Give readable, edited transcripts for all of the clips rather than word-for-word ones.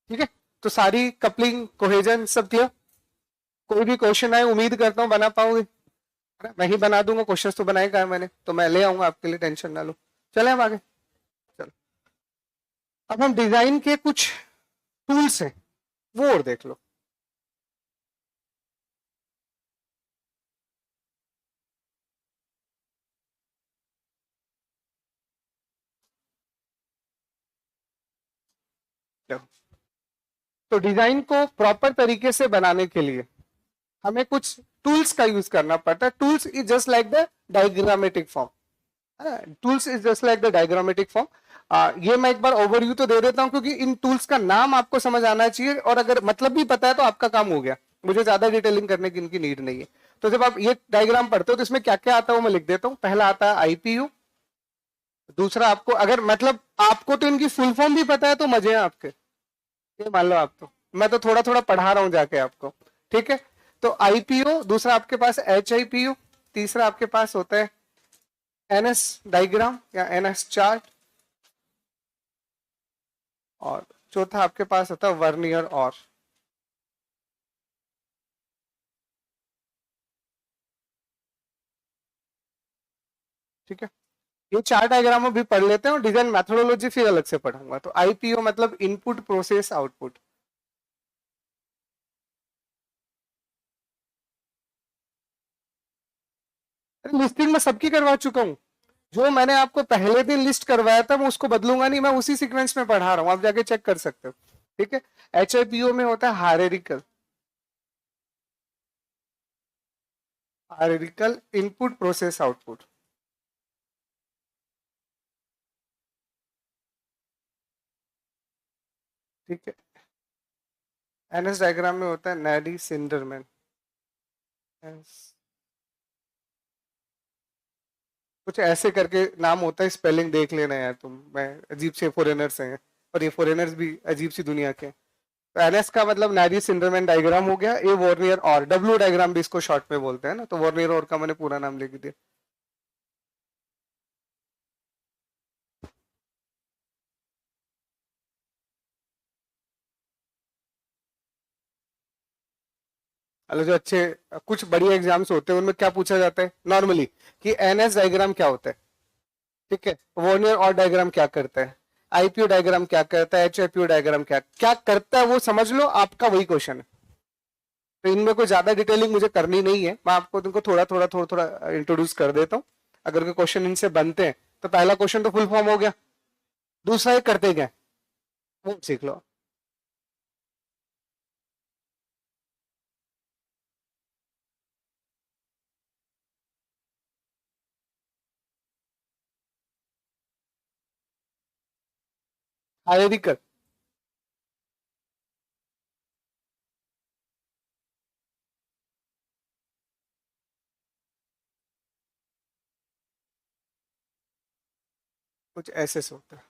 ठीक है, तो सारी कपलिंग कोहेजन सब क्लियर। कोई भी क्वेश्चन आए उम्मीद करता हूँ बना पाओगे, मैं ही बना दूंगा, क्वेश्चंस तो बनाए कहा मैंने, तो मैं ले आऊंगा आपके लिए, टेंशन ना लो। चले हम आगे। चलो अब हम डिजाइन के कुछ टूल्स हैं वो और देख लो। तो डिजाइन को प्रॉपर तरीके से बनाने के लिए हमें कुछ टूल्स का यूज करना पड़ता है। Tools is just like the diagrammatic form, tools is just like the diagrammatic form. ये मैं एक बार ओवरव्यू तो दे देता हूं, क्योंकि इन टूल्स का नाम आपको समझ आना चाहिए, और अगर मतलब भी पता है तो आपका काम हो गया, मुझे ज्यादा डिटेलिंग करने की इनकी नीड नहीं है। तो जब आप ये डायग्राम पढ़ते हो तो इसमें क्या क्या आता है वो मैं लिख देता हूं। पहला आता है आईपीयू, दूसरा आपको अगर मतलब आपको तो इनकी फुल फॉर्म भी पता है तो मजे हैं आपके, ये मान लो आप, तो मैं तो थोड़ा थोड़ा पढ़ा रहा हूं जाके आपको, ठीक है। तो आईपीओ, दूसरा आपके पास एच आई पी यू, तीसरा आपके पास होता है एनएस डायग्राम या एनएस चार्ट, और चौथा आपके पास होता है वर्नियर और। ठीक है, ये चार डायग्राम भी पढ़ लेते हैं और डिजाइन मैथोडोलॉजी फिर अलग से पढ़ूंगा। तो आईपीओ मतलब इनपुट प्रोसेस आउटपुट। लिस्टिंग में सबकी करवा चुका हूं, जो मैंने आपको पहले दिन लिस्ट करवाया था मैं उसको बदलूंगा नहीं, मैं उसी सीक्वेंस में पढ़ा रहा हूं, आप जाके चेक कर सकते हो। ठीक है, एचआईपीओ में होता है hierarchical, hierarchical input process output. ठीक है, एनएस डायग्राम में होता है नैडी सिंडरमैन। कुछ ऐसे करके नाम होता है, स्पेलिंग देख लेना यार तुम, मैं अजीब से फॉरेनर्स हैं और ये फॉरेनर्स भी अजीब सी दुनिया के। तो एनएस का मतलब नैडी सिंडरमैन डायग्राम हो गया। ए वॉर्नियर और, डब्ल्यू डायग्राम भी इसको शॉर्ट में बोलते हैं ना, तो वॉर्नियर और का मैंने पूरा नाम लिख दिया। मतलब जो अच्छे कुछ बढ़िया एग्जाम्स होते हैं उनमें क्या पूछा जाता है नॉर्मली कि एनएस डायग्राम क्या होता है, ठीक है, वॉर्नियर और डायग्राम क्या करता है, आईपीओ डायग्राम क्या करता है, एचआईपीओ डायग्राम क्या क्या करता है, वो समझ लो, आपका वही क्वेश्चन है। तो इनमें कोई ज्यादा डिटेलिंग मुझे करनी नहीं है, मैं आपको तुमको थोड़ा इंट्रोड्यूस कर देता हूँ। अगर कोई क्वेश्चन इनसे बनते हैं तो पहला क्वेश्चन तो फुल फॉर्म हो गया, दूसरा ये करते क्या वो सीख लो। हायरार्किकल, कुछ ऐसे से होता है।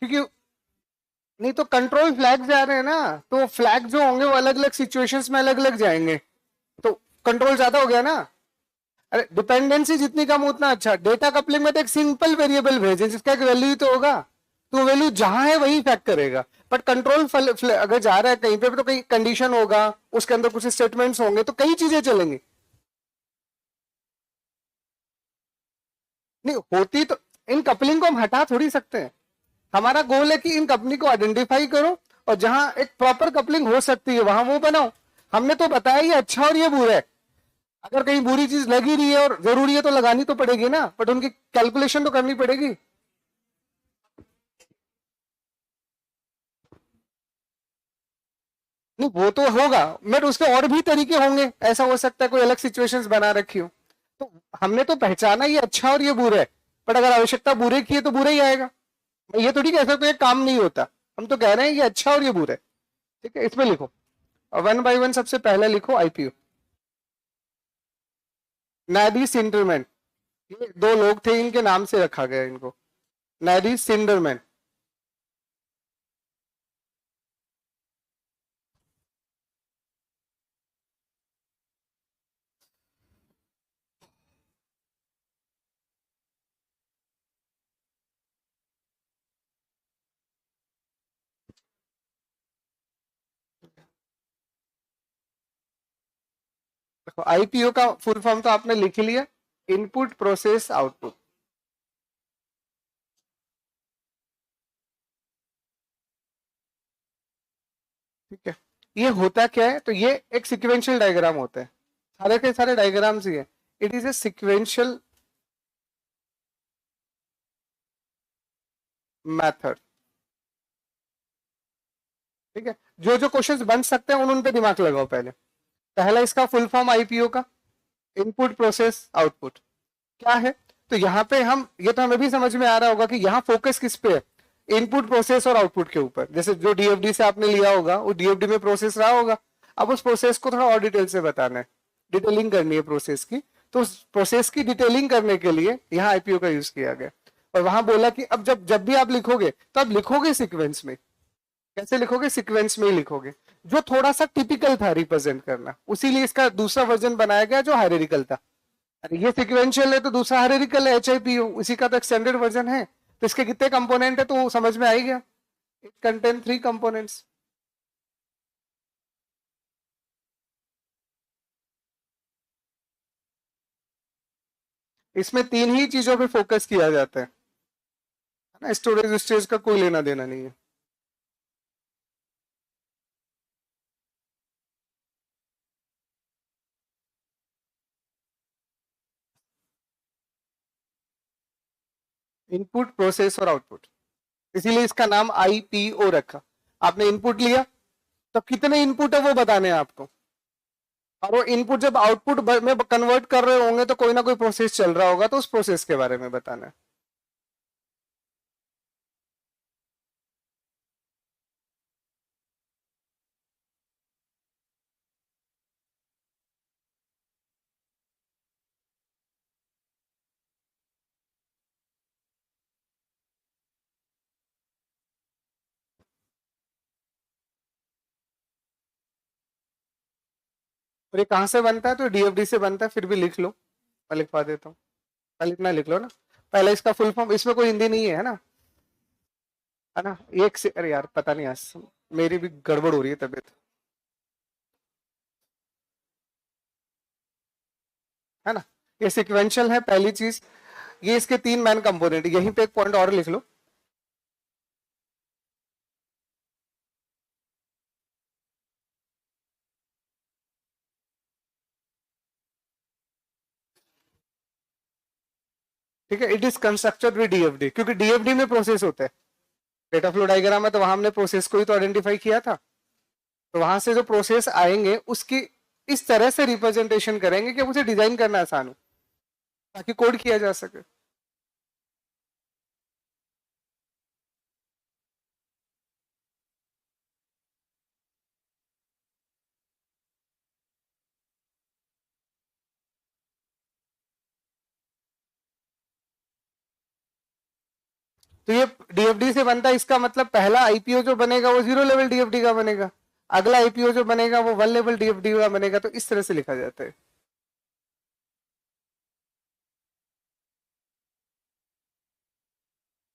क्योंकि नहीं तो कंट्रोल फ्लैग जा रहे हैं ना, तो फ्लैग जो होंगे वो अलग अलग सिचुएशंस में अलग अलग जाएंगे, तो कंट्रोल ज्यादा हो गया ना। अरे डिपेंडेंसी जितनी कम उतना अच्छा। डेटा कपलिंग में तो एक सिंपल वेरिएबल भेजे जिसका एक वैल्यू तो होगा, तो वैल्यू जहां है वही फैक्ट करेगा। बट कंट्रोल अगर जा रहा है कहीं पे तो कहीं कंडीशन होगा, उसके अंदर कुछ स्टेटमेंट्स होंगे, तो कई चीजें चलेंगी। नहीं होती तो इन कपलिंग को हम हटा थोड़ी सकते हैं। हमारा गोल है कि इन कंपनी को आइडेंटिफाई करो और जहां एक प्रॉपर कपलिंग हो सकती है वहां वो बनाओ। हमने तो बताया ये अच्छा और ये बुरा है, अगर कहीं बुरी चीज लगी रही है और जरूरी है तो लगानी तो पड़ेगी ना, बट उनकी कैलकुलेशन तो करनी पड़ेगी। नहीं वो तो होगा, बट उसके और भी तरीके होंगे, ऐसा हो सकता है कोई अलग सिचुएशंस बना रखी हो। तो हमने तो पहचाना ये अच्छा और ये बुरा है, बट अगर आवश्यकता बुरे की है तो बुरा ही आएगा। मैं ये तो नहीं कह सकता ये काम नहीं होता, हम तो कह रहे हैं ये अच्छा और ये बुरा है। ठीक है, इसमें लिखो वन बाय वन। सबसे पहले लिखो आईपीओ, नादी सिंडरमैन। ये दो लोग थे, इनके नाम से रखा गया इनको, नादी सिंडरमैन। देखो आईपीओ का फुल फॉर्म तो आपने लिख लिया, इनपुट प्रोसेस आउटपुट। ठीक है, ये होता क्या है, तो ये एक सिक्वेंशियल डायग्राम होता है, सारे के सारे डायग्राम्स ही है। It is a sequential method. ठीक है, जो जो क्वेश्चंस बन सकते हैं उन पे दिमाग लगाओ। पहले पहला इसका फुल फॉर्म आईपीओ का, इनपुट प्रोसेस आउटपुट क्या है। तो यहाँ पे हम, ये तो हमें भी समझ में आ रहा होगा कि यहाँ फोकस किस पे है, इनपुट प्रोसेस और आउटपुट के ऊपर। जैसे जो डीएफडी से आपने लिया होगा वो डीएफडी में प्रोसेस रहा होगा, अब उस प्रोसेस को थोड़ा और डिटेल से बताना है, डिटेलिंग करनी है प्रोसेस की। तो उस प्रोसेस की डिटेलिंग करने के लिए यहाँ आईपीओ का यूज किया गया। और वहां बोला कि अब जब जब भी आप लिखोगे तो आप लिखोगे सीक्वेंस में। कैसे लिखोगे, सीक्वेंस में ही लिखोगे, जो थोड़ा सा टिपिकल था रिप्रेजेंट करना, उसीलिए इसका दूसरा वर्जन बनाया गया जो हायरार्किकल था। अरे ये सीक्वेंशियल है तो दूसरा हायरार्किकल है, एचआईपीओ, उसी का तो एक्सटेंडेड वर्जन है। तो इसके कितने कंपोनेंट है तो समझ में आ ही गया, इट कंटेन 3 कंपोनेंट्स। इसमें 3 ही चीजों पे फोकस किया जाता है ना, स्टोरेज स्टेज का कोई लेना देना नहीं है। इनपुट प्रोसेस और आउटपुट, इसीलिए इसका नाम आईपीओ रखा। आपने इनपुट लिया तो कितने इनपुट है वो बताने हैं आपको, और वो इनपुट जब आउटपुट में कन्वर्ट कर रहे होंगे तो कोई ना कोई प्रोसेस चल रहा होगा, तो उस प्रोसेस के बारे में बताना है। और ये कहां से बनता है, तो डीएफडी से बनता है। फिर भी लिख लो, मैं लिखवा देता हूँ, पहले इतना लिख लो ना। पहले इसका फुल फॉर्म, इसमें कोई हिंदी नहीं है ना, है ना। एक से, अरे यार पता नहीं, आज मेरी भी गड़बड़ हो रही है तबीयत, है ना। ये सिक्वेंशियल है पहली चीज, ये इसके 3 मेन कंपोनेंट। यहीं पे एक पॉइंट और लिख लो, ठीक है। It is constructed with DFD, क्योंकि डीएफडी में प्रोसेस होता है। डेटा फ्लो डायग्राम है तो वहां हमने प्रोसेस को ही तो आइडेंटिफाई किया था, तो वहां से जो प्रोसेस आएंगे उसकी इस तरह से रिप्रेजेंटेशन करेंगे कि उसे डिजाइन करना आसान हो, ताकि कोड किया जा सके। तो ये डीएफडी से बनता है, इसका मतलब पहला आईपीओ जो बनेगा वो 0 लेवल डीएफडी का बनेगा, अगला आईपीओ जो बनेगा वो 1 लेवल डीएफडी का बनेगा। तो इस तरह से लिखा जाता है।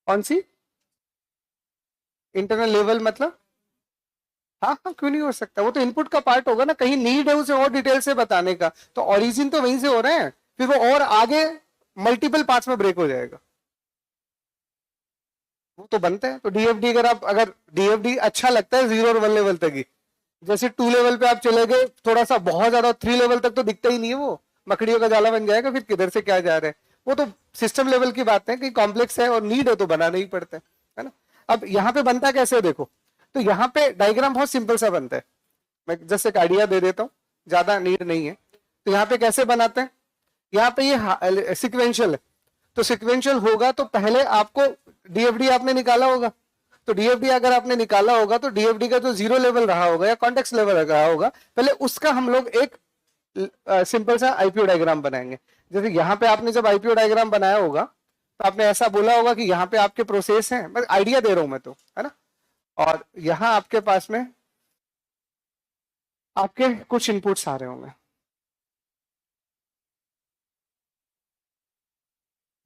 कौन सी इंटरनल लेवल मतलब, हाँ हाँ क्यों नहीं हो सकता, वो तो इनपुट का पार्ट होगा ना। कहीं नीड है उसे और डिटेल से बताने का, तो ओरिजिन तो वहीं से हो रहे हैं, फिर वो और आगे मल्टीपल पार्ट्स में ब्रेक हो जाएगा, वो तो बनता है। तो डीएफडी अगर आप, अगर डीएफडी अच्छा लगता है 0 और 1 लेवल तक ही, जैसे 2 लेवल पे आप चले गए थोड़ा सा बहुत ज्यादा, 3 लेवल तक तो दिखता ही नहीं है, वो मकड़ियों का जाला बन जाएगा, फिर किधर से क्या जा रहा है। वो तो सिस्टम लेवल की बात है कि कॉम्प्लेक्स है और नीड है तो बनाना ही पड़ता है ना। अब यहाँ पे बनता कैसे देखो, तो यहाँ पे डायग्राम बहुत सिंपल सा बनता है, मैं जस्ट एक आइडिया दे देता हूँ, ज्यादा नीड नहीं है। तो यहाँ पे कैसे बनाते हैं, यहाँ पे ये सिक्वेंशियल है, तो सिक्वेंशियल होगा तो पहले आपको डीएफडी आपने निकाला होगा, तो डीएफडी अगर आपने निकाला होगा तो डीएफडी का जो जीरो लेवल रहा होगा या कॉन्टेक्स्ट लेवल रहा होगा, पहले उसका हम लोग एक सिंपल सा आईपीओ डायग्राम बनाएंगे। जैसे यहाँ पे आपने जब आईपीओ डायग्राम बनाया होगा तो आपने ऐसा बोला होगा कि यहाँ पे आपके प्रोसेस हैं, मैं आइडिया दे रहा हूं मैं तो, है ना, और यहाँ आपके पास में आपके कुछ इनपुट्स आ रहे होंगे,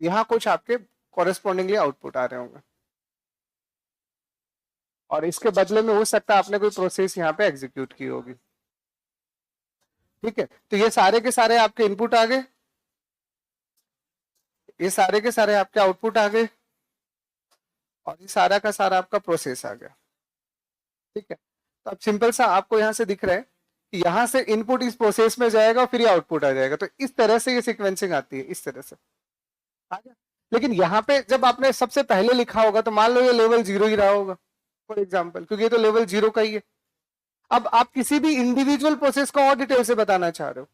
यहाँ कुछ आपके कॉरेस्पॉन्डिंगली आउटपुट आ रहे होंगे, और इसके बदले में हो सकता है आपने कोई प्रोसेस यहाँ पे एग्जीक्यूट की होगी। ठीक है, तो ये सारे के सारे आपके इनपुट आ गए, ये सारे के सारे आपके आउटपुट आ गए, और ये सारा का सारा आपका प्रोसेस आ गया। ठीक है, तो अब सिंपल सा आपको यहाँ से दिख रहा है कि यहाँ से इनपुट इस प्रोसेस में जाएगा और फिर ये आउटपुट आ जाएगा, तो इस तरह से ये सीक्वेंसिंग आती है, इस तरह से आ गया। लेकिन यहाँ पे जब आपने सबसे पहले लिखा होगा तो मान लो ये लेवल 0 ही रहा होगा फॉर एग्जाम्पल, क्योंकि ये तो लेवल 0 का ही है। अब आप किसी भी इंडिविजुअल प्रोसेस को और डिटेल से बताना चाह रहे हो,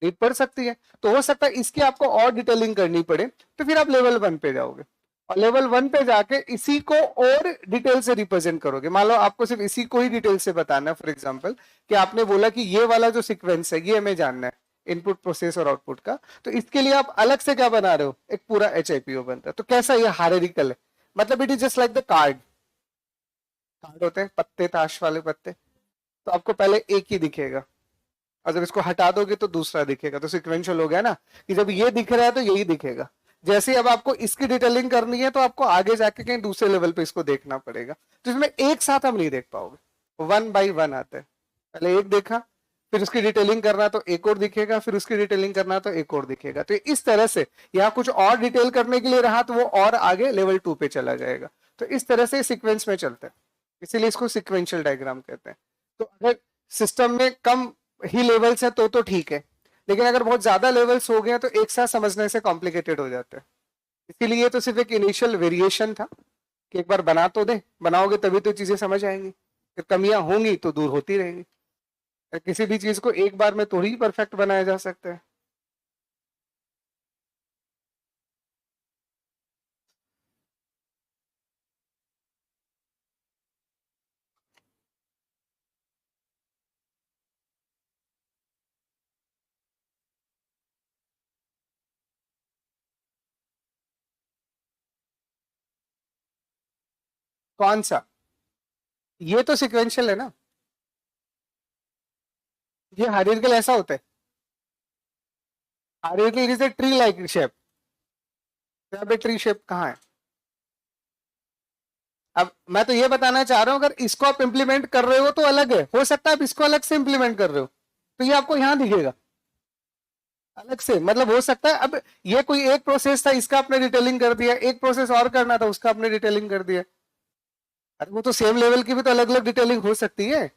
नीड पड़ सकती है, तो हो सकता है इसकी आपको और डिटेलिंग करनी पड़े, तो फिर आप लेवल 1 पे जाओगे, और लेवल 1 पे जाके इसी को और डिटेल से रिप्रेजेंट करोगे। मान लो आपको सिर्फ इसी को ही डिटेल से बताना है, फॉर एग्जांपल कि आपने बोला कि ये वाला जो सीक्वेंस है ये हमें जानना है, इनपुट प्रोसेस और आउटपुट का, तो इसके लिए आप अलग से क्या बना रहे हो, एक पूरा HIPO बनता है। तो कैसा ये हायरार्किकल है, मतलब it is just like the card, card होते हैं पत्ते, ताश वाले पत्ते, तो आपको पहले एक ही दिखेगा, और जब इसको हटा दोगे तो दूसरा दिखेगा, तो सिक्वेंशियल हो गया ना, कि जब ये दिख रहा है तो यही दिखेगा। जैसे अब आपको इसकी डिटेलिंग करनी है तो आपको आगे जाके कहीं दूसरे लेवल पे इसको देखना पड़ेगा, तो इसमें एक साथ हम नहीं देख पाओगे, 1 बाई 1 आते हैं, पहले एक देखा, फिर उसकी डिटेलिंग करना तो एक और दिखेगा, फिर उसकी डिटेलिंग करना तो एक और दिखेगा। तो इस तरह से यहाँ कुछ और डिटेल करने के लिए रहा तो वो और आगे लेवल 2 पे चला जाएगा, तो इस तरह से सीक्वेंस में चलता है, इसीलिए इसको सिक्वेंशियल डायग्राम कहते हैं। तो अगर सिस्टम में कम ही लेवल्स है तो ठीक है, लेकिन अगर बहुत ज्यादा लेवल्स हो गए तो एक साथ समझने से कॉम्प्लिकेटेड हो जाते हैं, इसीलिए ये तो सिर्फ एक इनिशियल वेरिएशन था कि एक बार बना तो दे, बनाओगे तभी तो चीजें समझ आएंगी, फिर कमियां होंगी तो दूर होती रहेंगी, किसी भी चीज को एक बार में थोड़ी परफेक्ट बनाया जा सकता है। कौन सा, ये तो सिक्वेंशियल है ना, ये हायरार्किकल ऐसा होता है, hierarchical is a tree like shape, यहाँ पे ट्री शेप कहाँ है। अब मैं तो ये बताना चाह रहा हूं अगर इसको आप इंप्लीमेंट कर रहे हो तो अलग है, हो सकता है आप इसको अलग से इंप्लीमेंट कर रहे हो तो ये आपको यहां दिखेगा अलग से, मतलब हो सकता है अब ये कोई एक प्रोसेस था इसका आपने डिटेलिंग कर दिया, एक प्रोसेस और करना था उसका आपने डिटेलिंग कर दिया, अरे वो तो सेम लेवल की भी तो अलग अलग डिटेलिंग हो सकती है।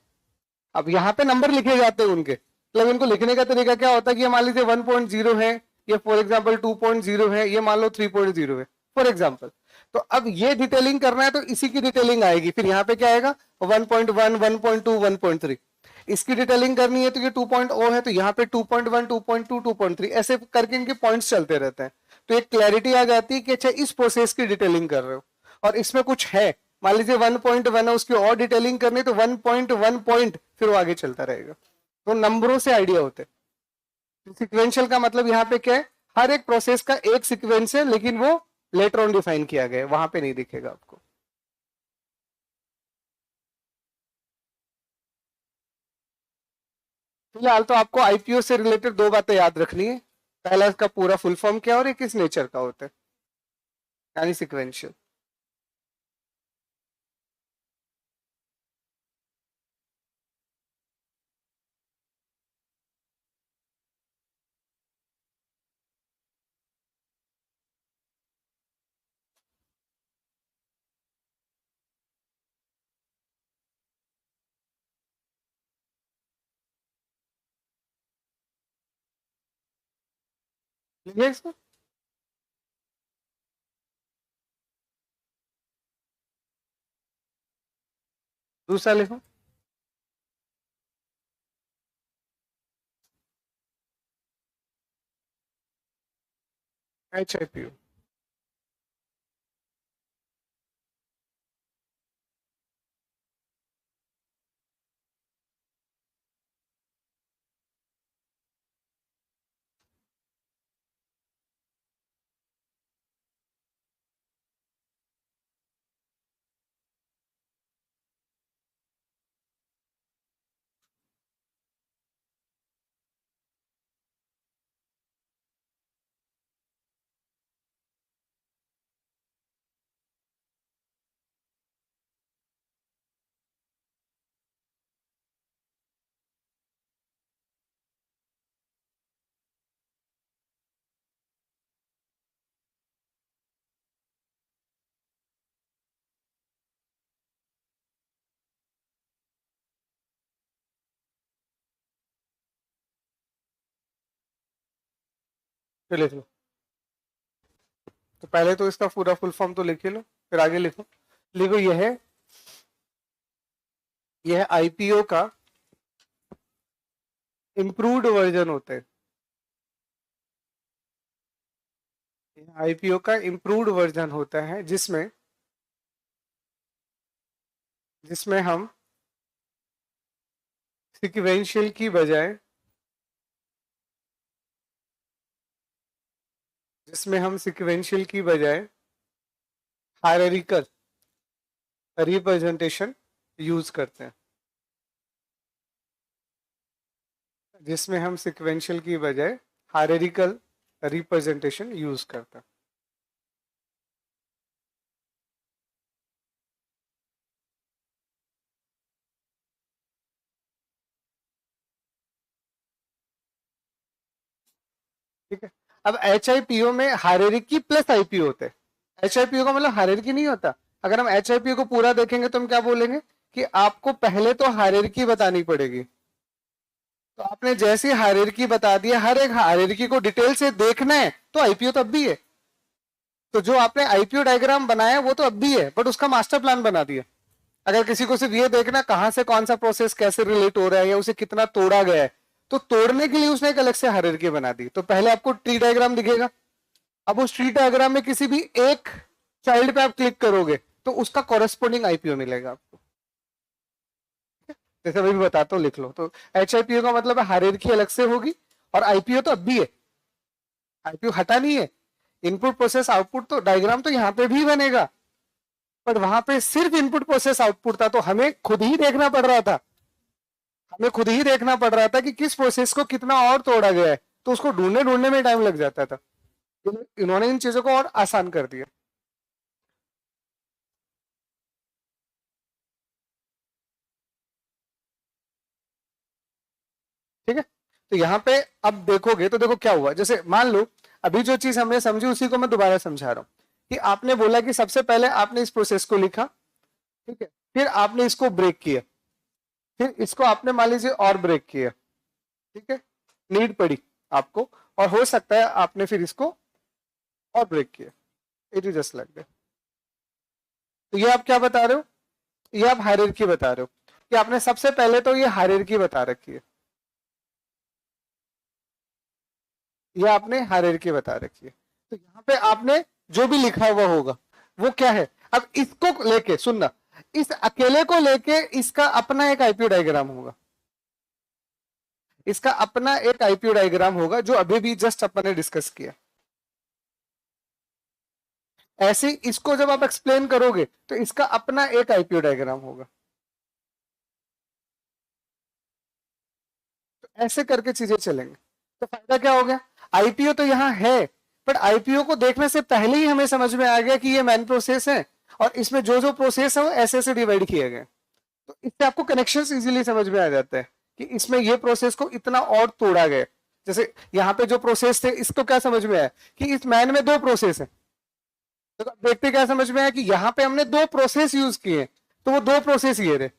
अब यहाँ पे नंबर लिखे जाते हैं उनके, मतलब इनको लिखने का तरीका क्या होता है कि ये मान लीजिए 1.0 है, ये फॉर एग्जाम्पल 2.0 है, ये मान लो 3.0 है फॉर एग्जाम्पल, तो अब ये डिटेलिंग करना है तो इसी की डिटेलिंग आएगी, फिर यहाँ पे क्या आएगा 1.1 1.2 1.3, इसकी डिटेलिंग करनी है तो ये 2.0 है तो यहाँ पे 2.1 2.2 2.3 ऐसे करके इनके पॉइंट्स चलते रहते हैं, तो एक क्लैरिटी आ जाती है कि अच्छा इस प्रोसेस की डिटेलिंग कर रहे हो और इसमें कुछ है, मान लीजिए 1.1 है उसकी और डिटेलिंग करनी तो 1.1 पॉइंट फिर वो आगे चलता रहेगा, तो नंबरों से आइडिया होते हैं। सिक्वेंशियल का मतलब यहाँ पे क्या है, हर एक प्रोसेस का एक सिक्वेंस है लेकिन वो लेटर ऑन डिफाइन किया गया है, वहां पे नहीं दिखेगा आपको। फिलहाल तो आपको आईपीओ से रिलेटेड दो बातें याद रखनी है, पहला इसका पूरा फुल फॉर्म क्या और ये किस नेचर का होता है, यानी सिक्वेंशियल। लिखिए इसको, दूसरा लिखो, HIPO। फिर लिख लो। तो पहले तो इसका पूरा फुल फॉर्म तो लिख लो, फिर आगे लिखो। लिखो यह आईपीओ का इम्प्रूव्ड वर्जन होता है। आईपीओ का इम्प्रूव्ड वर्जन होता है जिसमें जिसमें हम सिक्वेंशियल की बजाय हायरार्किकल रिप्रेजेंटेशन यूज करते हैं। जिसमें हम सिक्वेंशियल की बजाय हायरार्किकल रिप्रेजेंटेशन यूज करते हैं। ठीक है। अब HIPO में हायरार्की प्लस आईपीओ होते हैं। HIPO का मतलब हायरार्की नहीं होता। अगर हम HIPO को पूरा देखेंगे तो हम क्या बोलेंगे कि आपको पहले तो हायरार्की बतानी पड़ेगी। तो आपने जैसी हायरार्की बता दिया, हर एक हायरार्की को डिटेल से देखना है, तो आईपीओ तो अब भी है। तो जो आपने आईपीओ डायग्राम बनाया वो तो अब भी है, बट उसका मास्टर प्लान बना दिया। अगर किसी को सिर्फ ये देखना कहां से कौन सा प्रोसेस कैसे रिलेट हो रहा है या उसे कितना तोड़ा गया है, तो तोड़ने के लिए उसने एक अलग से हायरार्की बना दी। तो पहले आपको ट्री डायग्राम दिखेगा। अब उस ट्री डायग्राम में किसी भी एक चाइल्ड पे आप क्लिक करोगे तो उसका कॉरेस्पॉन्डिंग आईपीओ मिलेगा आपको। जैसे मैं भी बताता हूँ, लिख लो। तो HIPO का मतलब है हायरार्की अलग से होगी, और आईपीओ तो अब भी है। आईपीओ हटा नहीं है। इनपुट प्रोसेस आउटपुट तो डायग्राम तो यहाँ पे भी बनेगा, पर वहां पे सिर्फ इनपुट प्रोसेस आउटपुट था, तो हमें खुद ही देखना पड़ रहा था। हमें खुद ही देखना पड़ रहा था कि किस प्रोसेस को कितना और तोड़ा गया है, तो उसको ढूंढने ढूंढने में टाइम लग जाता था। इन्होंने इन चीजों को और आसान कर दिया। ठीक है। तो यहाँ पे अब देखोगे तो देखो क्या हुआ। जैसे मान लो अभी जो चीज हमने समझी उसी को मैं दोबारा समझा रहा हूँ, कि आपने बोला कि सबसे पहले आपने इस प्रोसेस को लिखा, ठीक है, फिर आपने इसको ब्रेक किया, फिर इसको आपने मान लीजिए और ब्रेक किया, ठीक है, नीड पड़ी आपको, और हो सकता है आपने फिर इसको और ब्रेक किया। It is just like that. तो ये आप क्या बता रहे हो, ये आप हायरार्की बता रहे हो कि आपने सबसे पहले तो ये हायरार्की बता रखी है, ये आपने हायरार्की बता रखी है। तो यहाँ पे आपने जो भी लिखा हुआ होगा वो क्या है। अब इसको लेके सुनना, इस अकेले को लेके इसका अपना एक आईपीओ डायग्राम होगा। इसका अपना एक आईपीओ डायग्राम होगा जो अभी भी जस्ट अपन ने डिस्कस किया। ऐसे इसको जब आप एक्सप्लेन करोगे तो इसका अपना एक आईपीओ डायग्राम होगा। तो ऐसे करके चीजें चलेंगे। तो फायदा क्या हो गया, आईपीओ तो यहां है, बट आईपीओ को देखने से पहले ही हमें समझ में आ गया कि ये मैन प्रोसेस है, और इसमें जो जो प्रोसेस है वो ऐसे ऐसे डिवाइड किए गए। तो इससे आपको कनेक्शन इजीली समझ में आ जाता है कि इसमें ये प्रोसेस को इतना और तोड़ा गया। जैसे यहाँ पे जो प्रोसेस थे इसको क्या समझ में आया कि इस मैन में दो प्रोसेस है। तो देखते क्या समझ में आया कि यहाँ पे हमने दो प्रोसेस यूज किए, तो वो दो प्रोसेस ये रहे,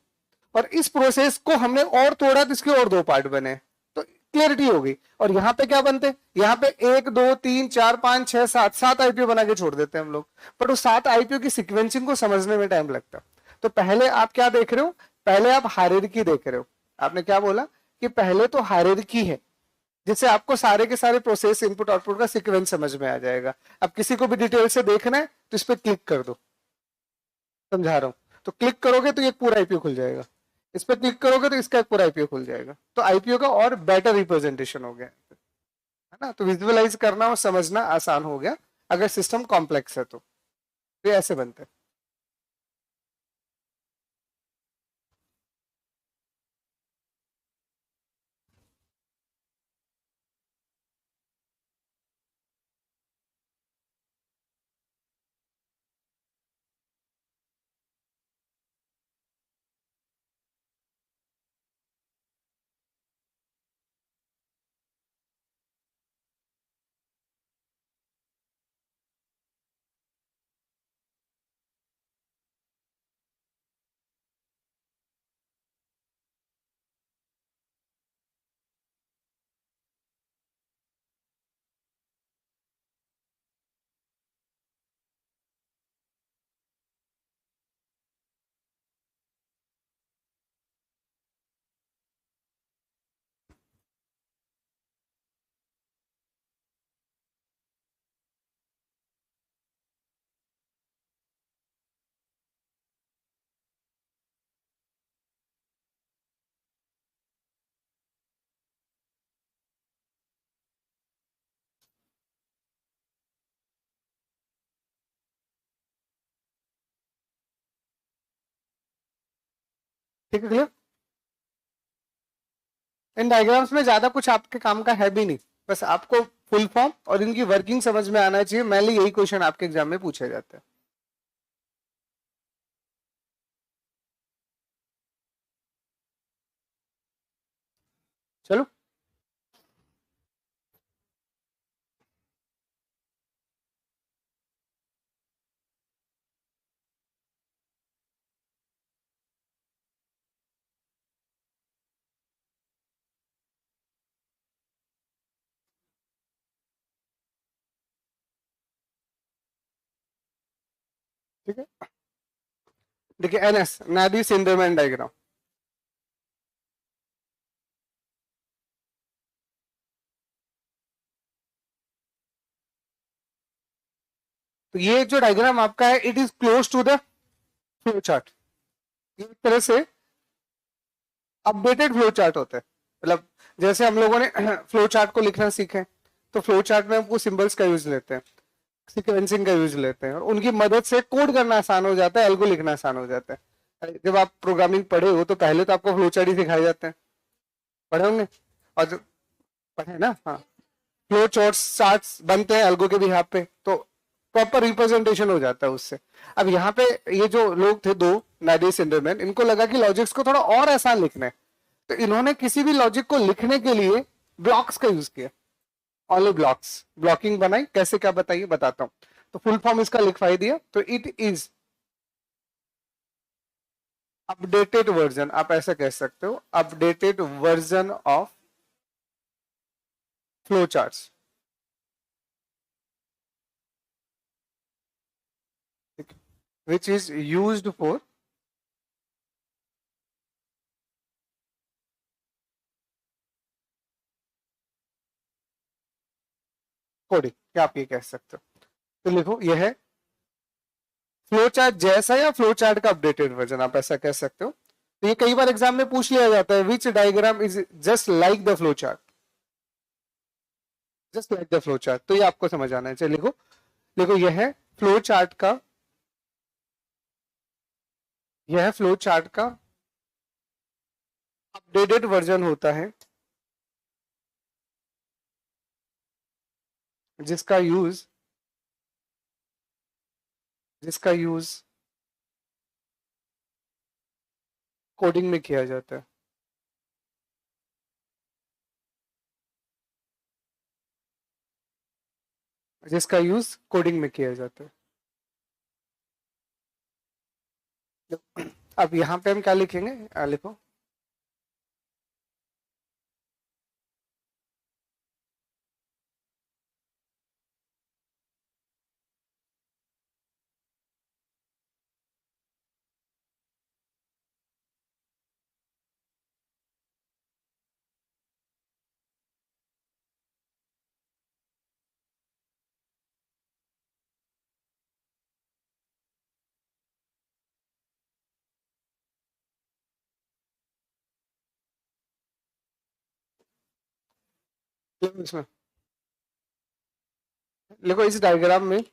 और इस प्रोसेस को हमने और तोड़ा तो इसके और दो पार्ट बने। तो क्लियरिटी हो गई। और यहाँ पे क्या बनते, यहाँ पे 1 2 3 4 5 6 7 आईपीओ बना के छोड़ देते हैं हम लोग, पर उस 7 आईपीओ की सिक्वेंसिंग को समझने में टाइम लगता है। तो पहले आप क्या देख रहे हो, पहले आप हायरार्की देख रहे हो। आपने क्या बोला कि पहले तो हायरार्की है, जिससे आपको सारे के सारे प्रोसेस इनपुट आउटपुट का सीक्वेंस समझ में आ जाएगा। अब किसी को भी डिटेल से देखना है तो इस पर क्लिक कर दो, समझा रहा हूं। तो क्लिक करोगे तो ये पूरा आईपीओ खुल जाएगा, इस पर क्लिक करोगे तो इसका एक पूरा आईपीओ खुल जाएगा। तो आईपीओ का और बेटर रिप्रेजेंटेशन हो गया है ना। तो विजुअलाइज करना और समझना आसान हो गया अगर सिस्टम कॉम्प्लेक्स है तो। ये ऐसे बनते हैं। ठीक है, क्लियर? इन डायग्राम्स में ज्यादा कुछ आपके काम का है भी नहीं, बस आपको फुल फॉर्म और इनकी वर्किंग समझ में आना चाहिए। मेनली यही क्वेश्चन आपके एग्जाम में पूछे जाते हैं। चलो, ठीक है, देखिए एनएस, नादी सिंडरमैन डायग्राम। तो ये जो डायग्राम आपका है, it is close to the flow chart. एक तरह से अपडेटेड फ्लो चार्ट होता है। मतलब जैसे हम लोगों ने फ्लो चार्ट को लिखना सीखे, तो फ्लो चार्ट में वो सिंबल्स का यूज लेते हैं, सीक्वेंसिंग का यूज लेते हैं, और उनकी मदद से कोड करना आसान हो जाता है, एल्गो लिखना आसान हो जाता है। जब आप प्रोग्रामिंग पढ़े हो तो पहले तो आपको फ्लो चार्ट ही सिखाए जाते हैं, पढ़े होंगे। और जो पढ़े ना, हाँ, फ्लो चार्ट्स बनते हैं एल्गो के भी यहाँ पे, तो प्रॉपर रिप्रेजेंटेशन हो जाता है उससे। अब यहाँ पे ये जो लोग थे दो, नादी सिंडरमैन, इनको लगा कि लॉजिक्स को थोड़ा और आसान लिखना है, तो इन्होंने किसी भी लॉजिक को लिखने के लिए ब्लॉक्स का यूज किया। ऑनली ब्लॉक्स, ब्लॉकिंग बनाई, कैसे क्या बताइए, बताता हूं। तो फुल फॉर्म इसका लिखवाई दिया, तो इट इज अपडेटेड वर्जन, आप ऐसा कह सकते हो, updated version of flow charts, which is used for coding, क्या आप ये कह सकते हो। तो लिखो यह है फ्लो चार्ट जैसा, या फ्लो चार्ट का अपडेटेड वर्जन, आप ऐसा कह सकते हो। तो ये कई बार एग्जाम में पूछ लिया जाता है, which diagram is just like the flow chart, just like the flow chart, तो ये आपको समझ आना है। चलिए लिखो, देखो यह है फ्लो चार्ट का, यह फ्लो चार्ट का अपडेटेड वर्जन होता है, जिसका यूज, जिसका यूज कोडिंग में किया जाता है, जिसका यूज कोडिंग में किया जाता है। अब यहाँ पे हम क्या लिखेंगे, लिखो इसमें, लिखो इस डायग्राम में,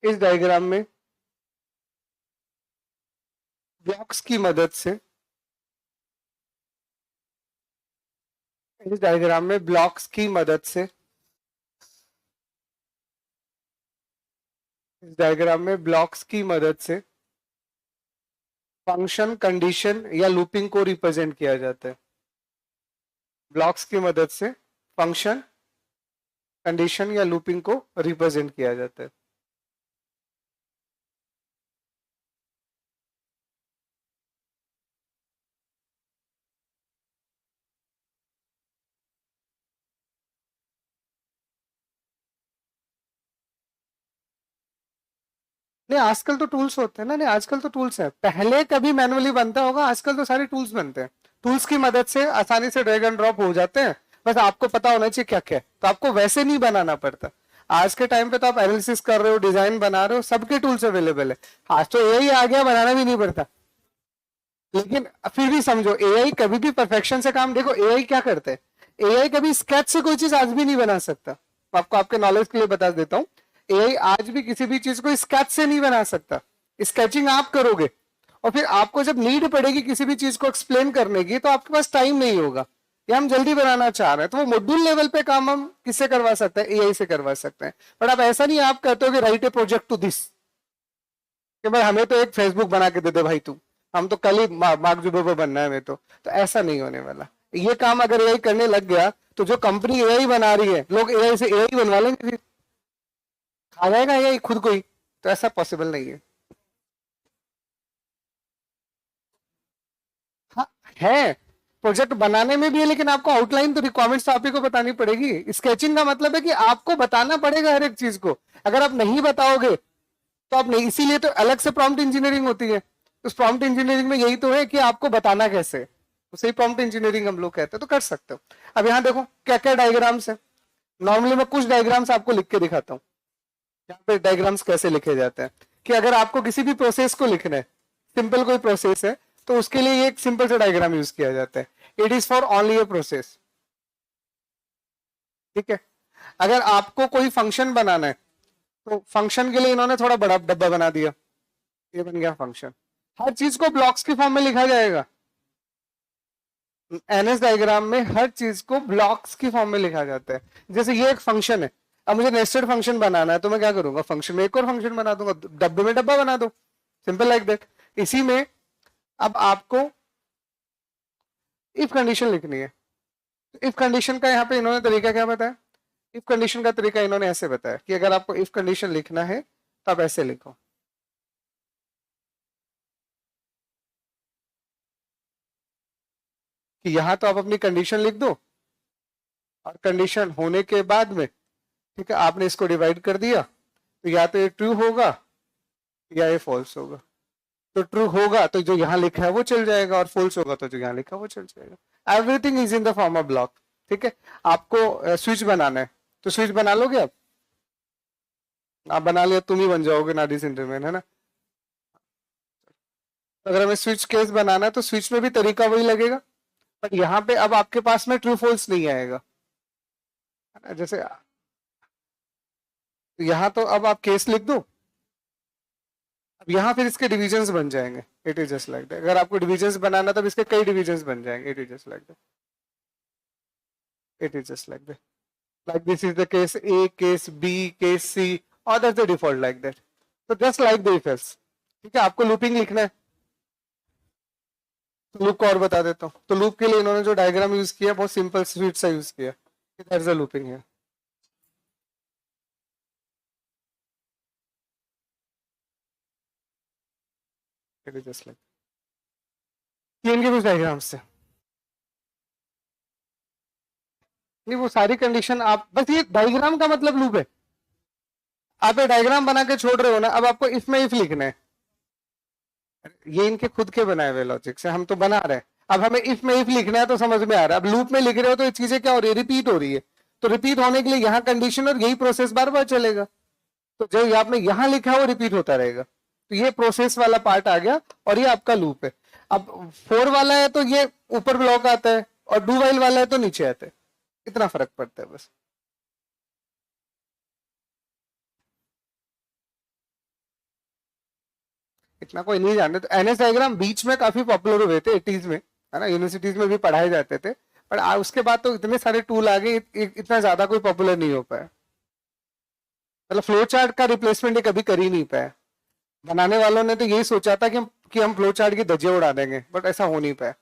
इस डायग्राम में ब्लॉक्स की मदद से, इस डायग्राम में ब्लॉक्स की मदद से, इस डायग्राम में ब्लॉक्स की मदद से फंक्शन, कंडीशन या लूपिंग को रिप्रेजेंट किया जाता है। ब्लॉक्स की मदद से फंक्शन, कंडीशन या लूपिंग को रिप्रेजेंट किया जाता है। नहीं, आजकल तो टूल्स होते हैं ना, नहीं आजकल तो टूल्स है, पहले कभी मैनुअली बनता होगा, आजकल तो सारे टूल्स बनते हैं। टूल्स की मदद से आसानी से ड्रैग एंड ड्रॉप हो जाते हैं, बस आपको पता होना चाहिए क्या क्या है, तो आपको वैसे नहीं बनाना पड़ता। आज के टाइम पे तो आप एनालिसिस कर रहे हो, डिजाइन बना रहे हो, सबके टूल्स अवेलेबल है। आज तो एआई आ गया, बनाना भी नहीं पड़ता। लेकिन फिर भी समझो, एआई कभी भी परफेक्शन से काम, देखो एआई क्या करते हैं, एआई कभी स्केच से कोई चीज आज भी नहीं बना सकता। आपको आपके नॉलेज के लिए बता देता हूँ, एआई आज भी किसी भी चीज को स्केच से नहीं बना सकता। स्केचिंग आप करोगे, और फिर आपको जब नीड पड़ेगी किसी भी चीज को एक्सप्लेन करने की तो आपके पास टाइम नहीं होगा, या हम जल्दी बनाना चाह रहे हैं, तो वो मॉड्यूल लेवल पे काम हम किससे करवा सकते हैं, एआई से करवा सकते हैं। बट आप ऐसा नहीं आप कहते हो कि write a project to this, कि भाई हमें तो एक फेसबुक बना के दे दे भाई तू, हम तो कल ही मार्क जुबर्गर बनना है हमें तो ऐसा नहीं होने वाला। ये काम अगर एआई करने लग गया तो जो कंपनी एआई बना रही है लोग एआई से एआई बनवा लेंगे, फिर खा जाएगा एआई खुद को ही, तो ऐसा पॉसिबल नहीं है। हाँ है, प्रोजेक्ट बनाने में भी है, लेकिन आपको आउटलाइन तो रिक्वायरमेंट्स तो आप ही को बतानी पड़ेगी। स्केचिंग का मतलब है कि आपको बताना पड़ेगा हर एक चीज को, अगर आप नहीं बताओगे तो आप नहीं, इसीलिए तो अलग से प्रॉम्प्ट इंजीनियरिंग होती है। उस प्रॉम्प्ट इंजीनियरिंग में यही तो है कि आपको बताना कैसे है, उसे प्रॉम्प्ट इंजीनियरिंग हम लोग कहते हैं, तो कर सकते हो। अब यहाँ देखो क्या क्या डायग्राम्स है। नॉर्मली मैं कुछ डायग्राम्स आपको लिख के दिखाता हूँ। यहाँ पे डायग्राम्स कैसे लिखे जाते हैं, कि अगर आपको किसी भी प्रोसेस को लिखना है, सिंपल कोई प्रोसेस है, तो उसके लिए एक सिंपल सा डायग्राम यूज किया जाता है, it is for only a process. ठीक है। अगर आपको कोई फंक्शन बनाना है तो फंक्शन के लिए इन्होंने थोड़ा बड़ा डब्बा बना दिया, ये बन गया फंक्शन। हर चीज को ब्लॉक्स की फॉर्म में लिखा जाएगा, एनएस डायग्राम में हर चीज को ब्लॉक्स की फॉर्म में लिखा जाता है। जैसे ये एक फंक्शन है, अब मुझे नेस्टेड फंक्शन बनाना है तो मैं क्या करूंगा, फंक्शन में एक और फंक्शन बना दूंगा, डब्बे में डब्बा बना दो, सिंपल लाइक दैट। इसी में अब आपको इफ कंडीशन लिखनी है, इफ कंडीशन का यहाँ पे इन्होंने तरीका क्या बताया, इफ कंडीशन का तरीका इन्होंने ऐसे बताया कि अगर आपको इफ कंडीशन लिखना है तो आप ऐसे लिखो, कि यहां तो आप अपनी कंडीशन लिख दो, और कंडीशन होने के बाद में ठीक है आपने इसको डिवाइड कर दिया, तो या तो ये ट्रू होगा या ये फॉल्स होगा। तो ट्रू होगा तो जो यहाँ लिखा है वो चल जाएगा, और फॉल्स होगा तो जो यहाँ लिखा है वो चल जाएगा। Everything is in the form of block. ठीक है। आपको स्विच बनाना है तो स्विच बना लोगे आप बना लिया, तुम ही बन जाओगे नाडी सेंटरमैन, है ना। तो अगर हमें स्विच केस बनाना है तो स्विच में भी तरीका वही लगेगा, बट यहाँ पे अब आपके पास में ट्रू फॉल्स नहीं आएगा, है ना। जैसे यहाँ तो अब आप केस लिख दो, अब यहाँ फिर इसके डिविजन्स बन जाएंगे, it is just like that. अगर आपको डिविजन्स बनाना तब इसके कई डिविजन्स बन जाएंगे, it is just like that, it is just like that. Like this is the case A, case B, case C, or that's the default like that. So just like the if else. ठीक है, आपको looping लिखना है तो loop को और बता देता हूँ। तो लूप के लिए इन्होंने जो डायग्राम यूज किया बहुत सिंपल स्वीट सा यूज किया, दैट्स द लूपिंग है। इट इज जस्ट लाइक तीन के कुछ डायग्राम्स से, नहीं वो सारी कंडीशन आप बस, ये डायग्राम का मतलब लूप है। आप ये डायग्राम बना के छोड़ रहे हो ना, अब आपको इफ में इफ लिखना है, ये इनके खुद के बनाए हुए लॉजिक से हम तो बना रहे हैं। अब हमें इफ में इफ लिखना है तो समझ में आ रहा है, अब लूप में लिख रहे हो तो ये चीजें क्या हो रही है, रिपीट हो रही है। तो रिपीट होने के लिए यहाँ कंडीशन और यही प्रोसेस बार बार चलेगा, तो जो आपने यहाँ लिखा है वो रिपीट होता रहेगा। तो ये प्रोसेस वाला पार्ट आ गया, और ये आपका लूप है। अब फोर वाला है तो ये ऊपर ब्लॉक आता है, और डू वाइल वाला है तो नीचे आता है, इतना फर्क पड़ता है बस। इतना कोई नहीं जानते। तो एनएस डायग्राम बीच में काफी पॉपुलर हुए थे 80s में, है ना, यूनिवर्सिटीज में भी पढ़ाए जाते थे। पर उसके बाद तो इतने सारे टूल आ गए, इतना ज्यादा कोई पॉपुलर नहीं हो पाया। मतलब फ्लो चार्ट का रिप्लेसमेंट ये कभी कर ही नहीं पाया। बनाने वालों ने तो यही सोचा था कि हम फ्लो चार्ट की धज्जियां उड़ा देंगे, बट ऐसा हो नहीं पाया।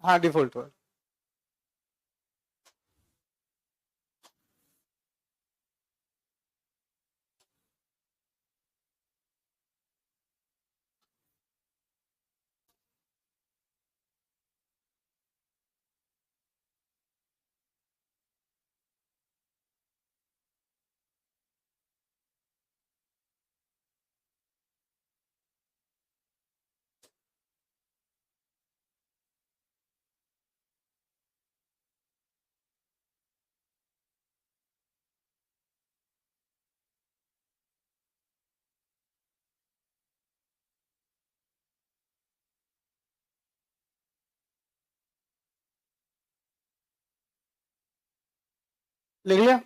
हाँ डिफॉल्ट वर्ड। लिख लिया।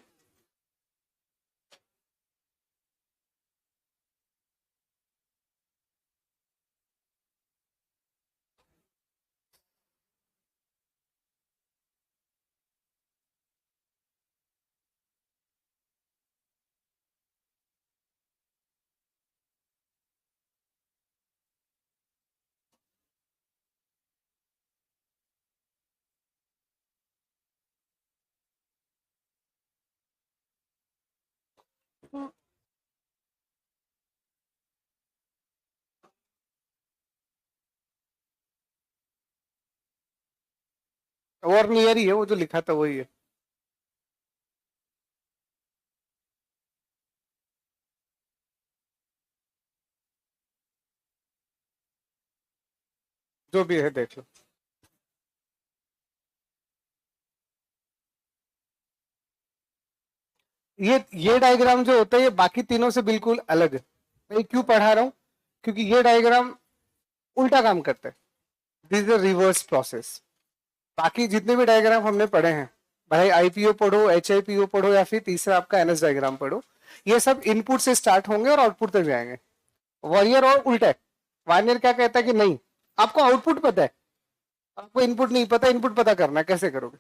और नियर ही है, वो जो लिखा था वही है। जो भी है देख लो। ये डायग्राम जो होता है ये बाकी तीनों से बिल्कुल अलग है। मैं क्यों पढ़ा रहा हूं? क्योंकि ये डायग्राम उल्टा काम करता है। This is the reverse process. बाकी जितने भी डायग्राम हमने पढ़े हैं, भाई आईपीओ पढ़ो, एचआईपीओ पढ़ो, या फिर तीसरा आपका एनएस डायग्राम पढ़ो, ये सब इनपुट से स्टार्ट होंगे और आउटपुट तक जाएंगे। वॉरियर और उल्टा है। वॉरियर क्या कहता है कि नहीं, आपको आउटपुट पता है, आपको इनपुट नहीं पता, इनपुट पता करना है, कैसे करोगे?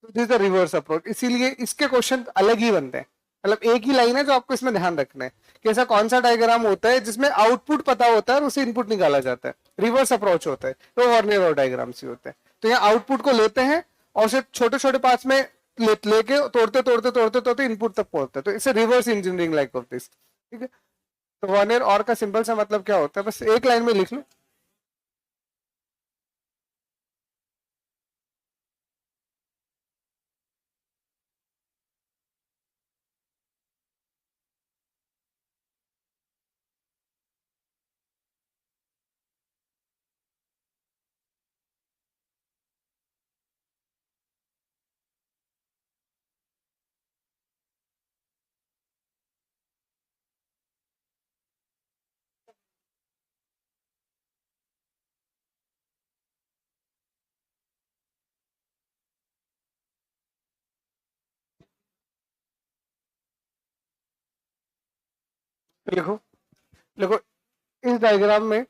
तो दिस द रिवर्स अप्रोच। इसीलिए इसके क्वेश्चन अलग ही बनते हैं। मतलब एक ही लाइन है जो आपको इसमें ध्यान रखना है कि ऐसा कौन सा डायग्राम होता है जिसमें आउटपुट पता होता है और उसे इनपुट निकाला जाता है। रिवर्स अप्रोच होता है, तो वॉर्नियर और डायग्राम से होता है। तो यहाँ आउटपुट को लेते हैं और उसे छोटे छोटे पार्ट्स में लेके तोड़ते तोड़ते तोड़ते तोड़ते इनपुट तक पहुंचते हैं। तो इसे reverse engineering like of this. ठीक है, तो वॉर्नियर और का सिंपल सा मतलब क्या होता है, बस एक लाइन में लिख लो। लिखो, देखो इस डायग्राम में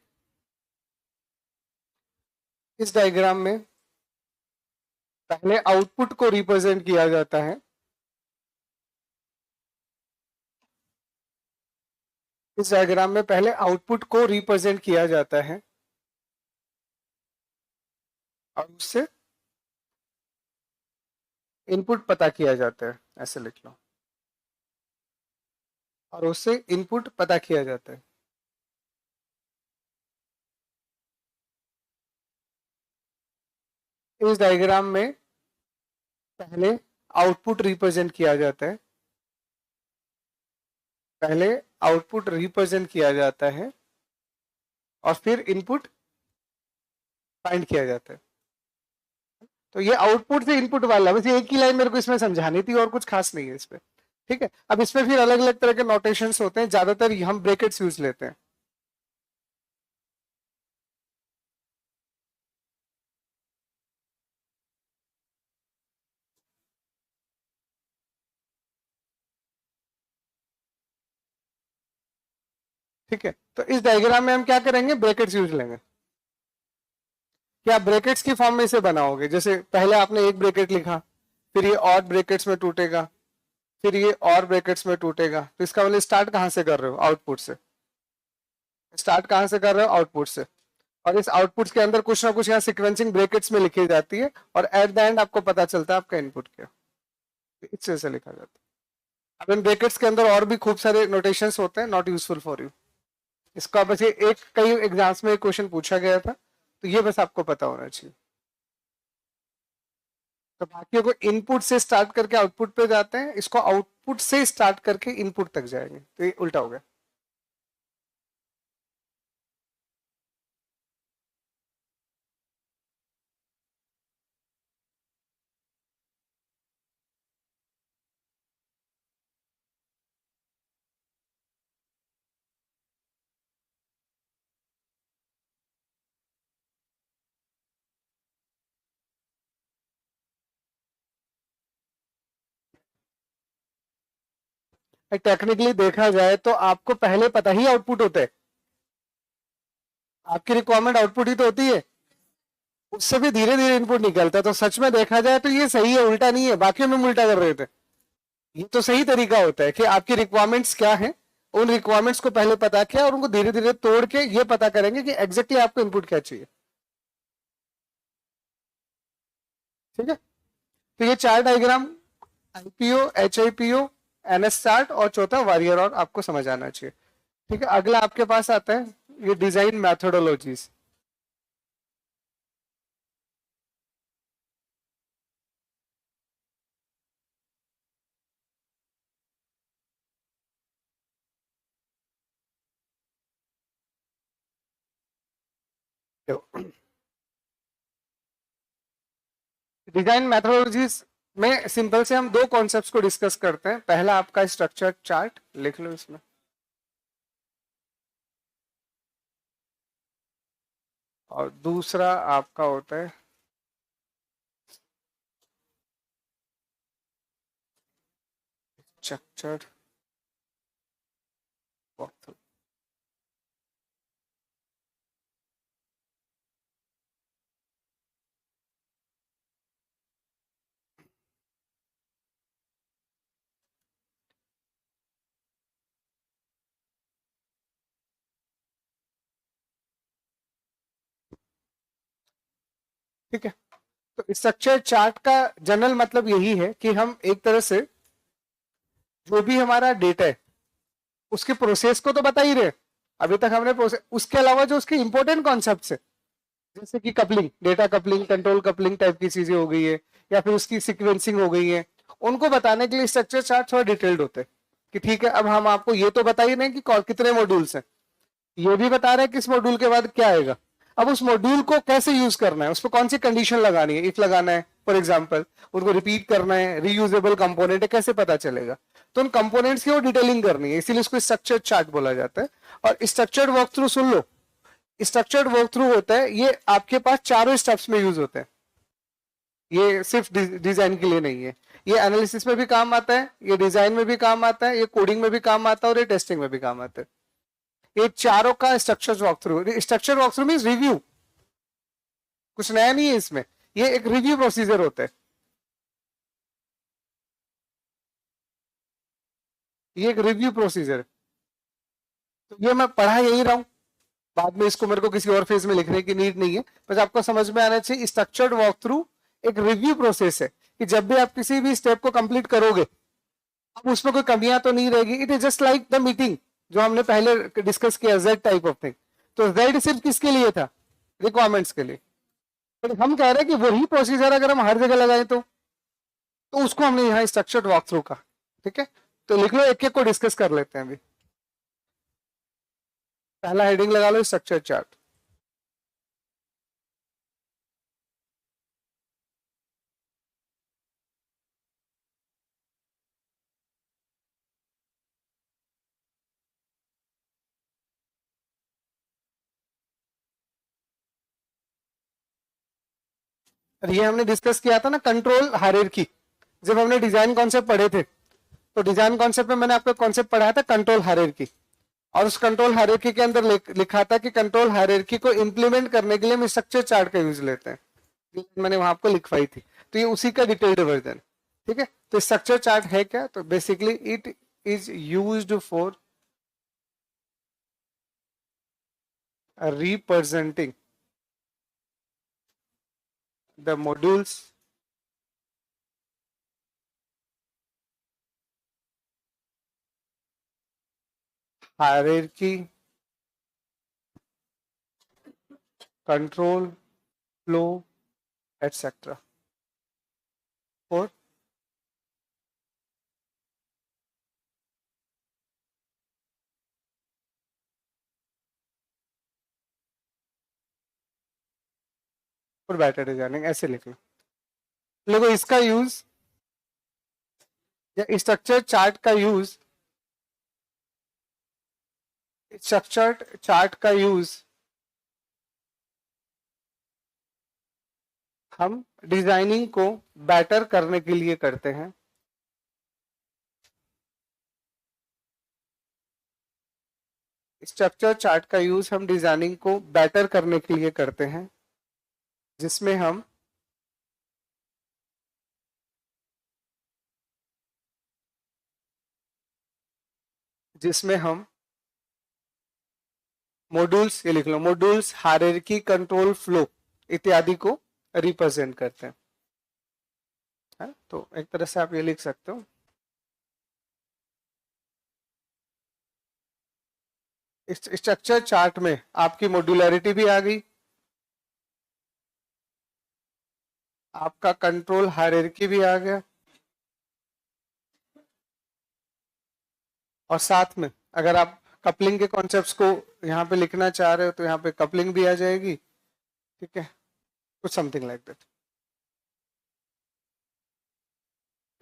पहले आउटपुट को रिप्रेजेंट किया जाता है। इस डायग्राम में पहले आउटपुट को रिप्रेजेंट किया जाता है और उससे इनपुट पता किया जाता है, ऐसे लिख लो, और उससे इनपुट पता किया जाता है। इस डायग्राम में पहले आउटपुट रिप्रेजेंट किया जाता है, पहले आउटपुट रिप्रेजेंट किया जाता है और फिर इनपुट फाइंड किया जाता है। तो ये आउटपुट से इनपुट वाला, बस एक ही लाइन मेरे को इसमें समझानी थी और कुछ खास नहीं है इसमें। ठीक है, अब इसमें फिर अलग अलग तरह के नोटेशंस होते हैं, ज्यादातर हम ब्रैकेट्स यूज लेते हैं। ठीक है, तो इस डायग्राम में हम क्या करेंगे, ब्रैकेट्स यूज लेंगे। क्या ब्रैकेट्स की फॉर्म में इसे बनाओगे? जैसे पहले आपने एक ब्रैकेट लिखा, फिर ये और ब्रैकेट्स में टूटेगा, फिर ये और ब्रैकेट्स में टूटेगा। तो इसका मतलब स्टार्ट कहां से कर रहे हो? आउटपुट से। स्टार्ट कहां से कर रहे हो? आउटपुट से। और इस आउटपुट्स के अंदर कुछ ना कुछ यहाँ सीक्वेंसिंग ब्रैकेट्स में लिखी जाती है और एट द एंड आपको पता चलता है आपका इनपुट क्या, इस तरह से लिखा जाता है। अब इन ब्रैकेट्स के अंदर और भी खूब सारे नोटेशंस होते हैं, नॉट यूजफुल फॉर यू। इसका बस ये एक कई एग्जाम्स में क्वेश्चन पूछा गया था, तो ये बस आपको पता होना चाहिए। तो बाकियों को इनपुट से स्टार्ट करके आउटपुट पे जाते हैं, इसको आउटपुट से स्टार्ट करके इनपुट तक जाएंगे, तो ये उल्टा हो गया। टेक्निकली देखा जाए तो आपको पहले पता ही आउटपुट होता है, आपकी रिक्वायरमेंट आउटपुट ही तो होती है, उससे भी धीरे धीरे इनपुट निकलता है। तो सच में देखा जाए तो ये सही है, उल्टा नहीं है। बाकी में उल्टा कर रहे थे, ये तो सही तरीका होता है कि आपकी रिक्वायरमेंट्स क्या है, उन रिक्वायरमेंट्स को पहले पता किया और उनको धीरे धीरे तोड़ के ये पता करेंगे कि एग्जैक्टली आपको इनपुट क्या चाहिए। ठीक है, तो ये चार डायग्राम, आईपीओ, एचआईपीओ, एनएस चार्ट और चौथा वारियर और आपको समझ आना चाहिए। ठीक है, अगला आपके पास आता है ये डिजाइन मैथोडोलॉजीज। डिजाइन मैथोडोलॉजीज में सिंपल से हम दो कॉन्सेप्ट्स को डिस्कस करते हैं। पहला आपका स्ट्रक्चर चार्ट, लिख लो इसमें, और दूसरा आपका होता है स्ट्रक्चर वॉकथ्रू। ठीक है, तो स्ट्रक्चर चार्ट का जनरल मतलब यही है कि हम एक तरह से जो भी हमारा डेटा है उसके प्रोसेस को तो बता ही रहे, अभी तक हमने प्रोसेस, उसके अलावा जो उसके इंपॉर्टेंट कॉन्सेप्ट है जैसे कि coupling, data coupling, control coupling type की चीजें हो गई है, या फिर उसकी सीक्वेंसिंग हो गई है, उनको बताने के लिए स्ट्रक्चर चार्ट थोड़ा डिटेल्ड होते हैं कि ठीक है अब हम आपको ये तो बता ही नहीं कि कितने मॉड्यूल्स हैं, ये भी बता रहे हैं कि इस मॉड्यूल के बाद क्या आएगा। अब उस मॉड्यूल को कैसे यूज करना है, उस पर कौन सी कंडीशन लगानी है, इफ लगाना है फॉर एग्जाम्पल, उनको रिपीट करना है, रीयूजेबल कंपोनेंट है, कैसे पता चलेगा। तो उन कंपोनेंट्स की वो डिटेलिंग करनी है, इसीलिए उसको स्ट्रक्चर्ड चार्ट बोला जाता है। और स्ट्रक्चर्ड वॉक थ्रू सुन लो, स्ट्रक्चर्ड वॉक थ्रू होता है ये आपके पास चारों स्टेप्स में यूज होते हैं, ये सिर्फ डिजाइन के लिए नहीं है, ये एनालिसिस में भी काम आता है, ये डिजाइन में भी काम आता है, ये कोडिंग में भी काम आता है और ये टेस्टिंग में भी काम आता है। ये चारों का structure walk through, structure walk through means review, कुछ नया नहीं है इसमें, ये एक रिव्यू प्रोसीजर होता है, ये एक रिव्यू प्रोसीजर। तो ये मैं पढ़ा यही रहा हूं, बाद में इसको मेरे को किसी और फेज में लिखने की नीड नहीं है, बस आपको समझ में आना चाहिए स्ट्रक्चर्ड वॉक थ्रू एक रिव्यू प्रोसेस है कि जब भी आप किसी भी स्टेप को कंप्लीट करोगे अब उसमें कोई कमियां तो नहीं रहेगी। It is just like the meeting जो हमने पहले डिस्कस किया, जेड टाइप ऑफ थिंग। तो जेड सिर्फ किसके लिए था, रिक्वायरमेंट्स के लिए, तो हम कह रहे हैं कि वही प्रोसीजर अगर हम हर जगह लगाएं तो उसको हमने यहाँ स्ट्रक्चर्ड वॉक थ्रू का। ठीक है, तो लिख लो, एक एक को डिस्कस कर लेते हैं अभी। पहला हेडिंग लगा लो स्ट्रक्चर चार्ट। ये हमने डिस्कस किया था ना कंट्रोल हायरार्की, जब हमने डिजाइन कॉन्सेप्ट पढ़े थे, तो डिजाइन कॉन्सेप्ट में मैंने आपको कॉन्सेप्ट पढ़ाया था कंट्रोल हायरार्की, और उस कंट्रोल हायरार्की के अंदर लिखा था कि कंट्रोल हायरार्की को इंप्लीमेंट करने के लिए हम स्ट्रक्चर चार्ट का यूज लेते हैं, मैंने वहां आपको लिखवाई थी, तो ये उसी का डिटेल्ड वर्जन। ठीक है, तो स्ट्रक्चर चार्ट है क्या, तो basically it is used for representing the modules hierarchy, control, flow, etc. 4. और बेटर डिजाइनिंग ऐसे लिख लो। देखो इसका यूज या स्ट्रक्चर चार्ट का यूज, स्ट्रक्चर्ड चार्ट का यूज हम डिजाइनिंग को बेटर करने के लिए करते हैं। स्ट्रक्चर चार्ट का यूज हम डिजाइनिंग को बेटर करने के लिए करते हैं, जिसमें हम मॉड्यूल्स, ये लिख लो, मॉड्यूल्स, हायरार्की, कंट्रोल, फ्लो इत्यादि को रिप्रेजेंट करते हैं। है? तो एक तरह से आप ये लिख सकते हो। इस स्ट्रक्चर चार्ट में आपकी मॉड्यूलरिटी भी आ गई, आपका कंट्रोल हायरार्की भी आ गया, और साथ में अगर आप कपलिंग के कॉन्सेप्ट्स को यहाँ पे लिखना चाह रहे हो तो यहाँ पे कपलिंग भी आ जाएगी। ठीक है, कुछ समथिंग लाइक दैट,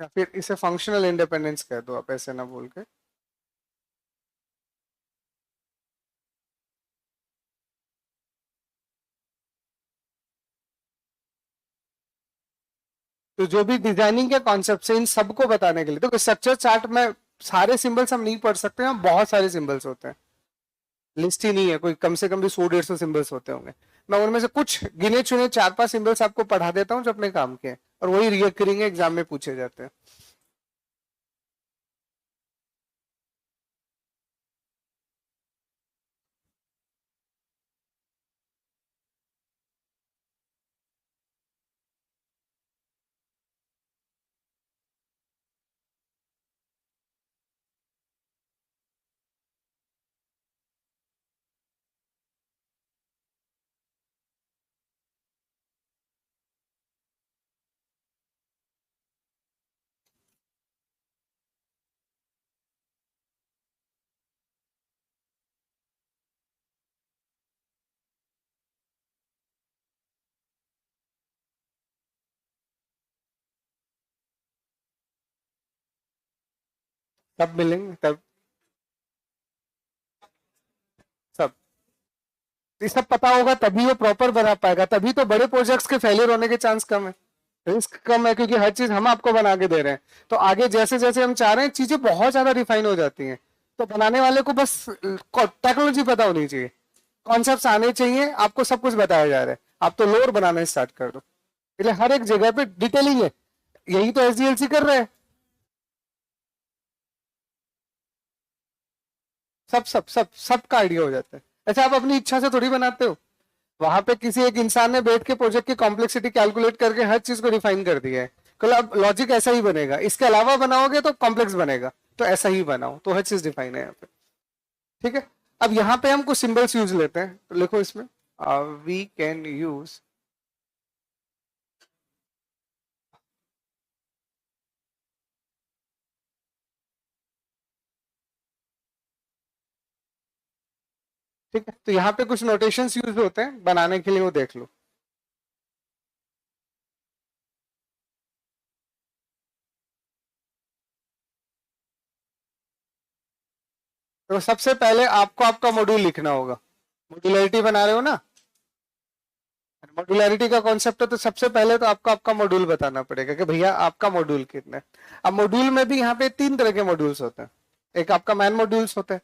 या फिर इसे फंक्शनल इंडिपेंडेंस कह दो आप, ऐसे ना बोल के। तो जो भी डिजाइनिंग के कॉन्सेप्ट है इन सबको बताने के लिए, तो स्ट्रक्चर चार्ट में सारे सिंबल्स हम नहीं पढ़ सकते हैं, बहुत सारे सिंबल्स होते हैं, लिस्ट ही नहीं है, कोई कम से कम भी 100-150 सिंबल्स होते होंगे। मैं उनमें से कुछ गिने चुने 4-5 सिंबल्स आपको पढ़ा देता हूँ जो अपने काम के हैं, और वही रिकरिंग एग्जाम में पूछे जाते हैं। तब मिलेंगे, तब सब, ये सब पता होगा तभी वो प्रॉपर बना पाएगा, तभी तो बड़े प्रोजेक्ट्स के फेलियर होने के चांस कम है, रिस्क कम है, क्योंकि हर चीज हम आपको बना के दे रहे हैं। तो आगे जैसे जैसे हम चाह रहे हैं चीजें बहुत ज्यादा रिफाइन हो जाती हैं, तो बनाने वाले को बस टेक्नोलॉजी पता होनी चाहिए, कॉन्सेप्ट आने चाहिए, आपको सब कुछ बताया जा रहा है, आप तो लोअर बनाना स्टार्ट कर दो। इसलिए हर एक जगह पे डिटेलिंग है, यही तो एसडीएलसी कर रहे हैं। सबका आइडिया हो जाता है, ऐसे आप अपनी इच्छा से थोड़ी बनाते हो, वहां पे किसी एक इंसान ने बैठ के प्रोजेक्ट की कॉम्प्लेक्सिटी कैलकुलेट करके हर चीज को रिफाइन कर दिया है, कल अब लॉजिक ऐसा ही बनेगा, इसके अलावा बनाओगे तो कॉम्प्लेक्स बनेगा, तो ऐसा ही बनाओ, तो हर चीज डिफाइन है यहाँ पे। ठीक है, अब यहाँ पे हम कुछ सिंबल्स यूज लेते हैं, तो लिखो इसमें, वी कैन यूज, ठीक है, तो यहाँ पे कुछ नोटेशंस यूज होते हैं बनाने के लिए, वो देख लो। तो सबसे पहले आपको आपका मॉड्यूल लिखना होगा, मॉड्यूलरिटी बना रहे हो ना, मॉड्यूलरिटी का कॉन्सेप्ट है, तो सबसे पहले तो आपको आपका मॉड्यूल बताना पड़ेगा कि भैया आपका मॉड्यूल कितना है। अब मॉड्यूल में भी यहाँ पे 3 तरह के मॉड्यूल्स होते हैं, एक आपका मैन मॉड्यूल्स होता है,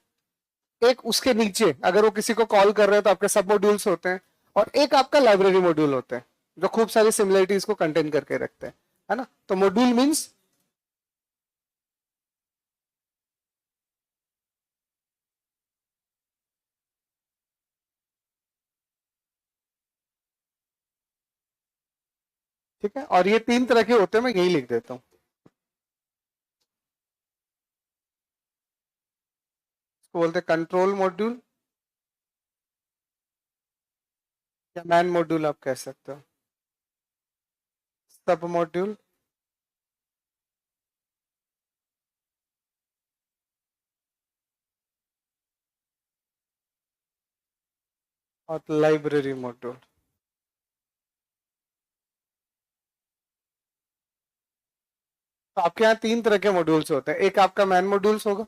एक उसके नीचे अगर वो किसी को कॉल कर रहे हैं तो आपके सब मॉड्यूल्स होते हैं, और एक आपका लाइब्रेरी मॉड्यूल होता है जो खूब सारी सिमिलरिटीज को कंटेन करके रखते हैं, है ना। तो मॉड्यूल मीन्स, ठीक है, और ये 3 तरह के होते हैं, मैं यही लिख देता हूँ। इसको बोलते हैं कंट्रोल मॉड्यूल या मैन मॉड्यूल आप कह सकते हो, सब मॉड्यूल और लाइब्रेरी मॉड्यूल। तो आपके यहाँ 3 तरह के मॉड्यूल्स होते हैं, एक आपका मैन मॉड्यूल्स होगा,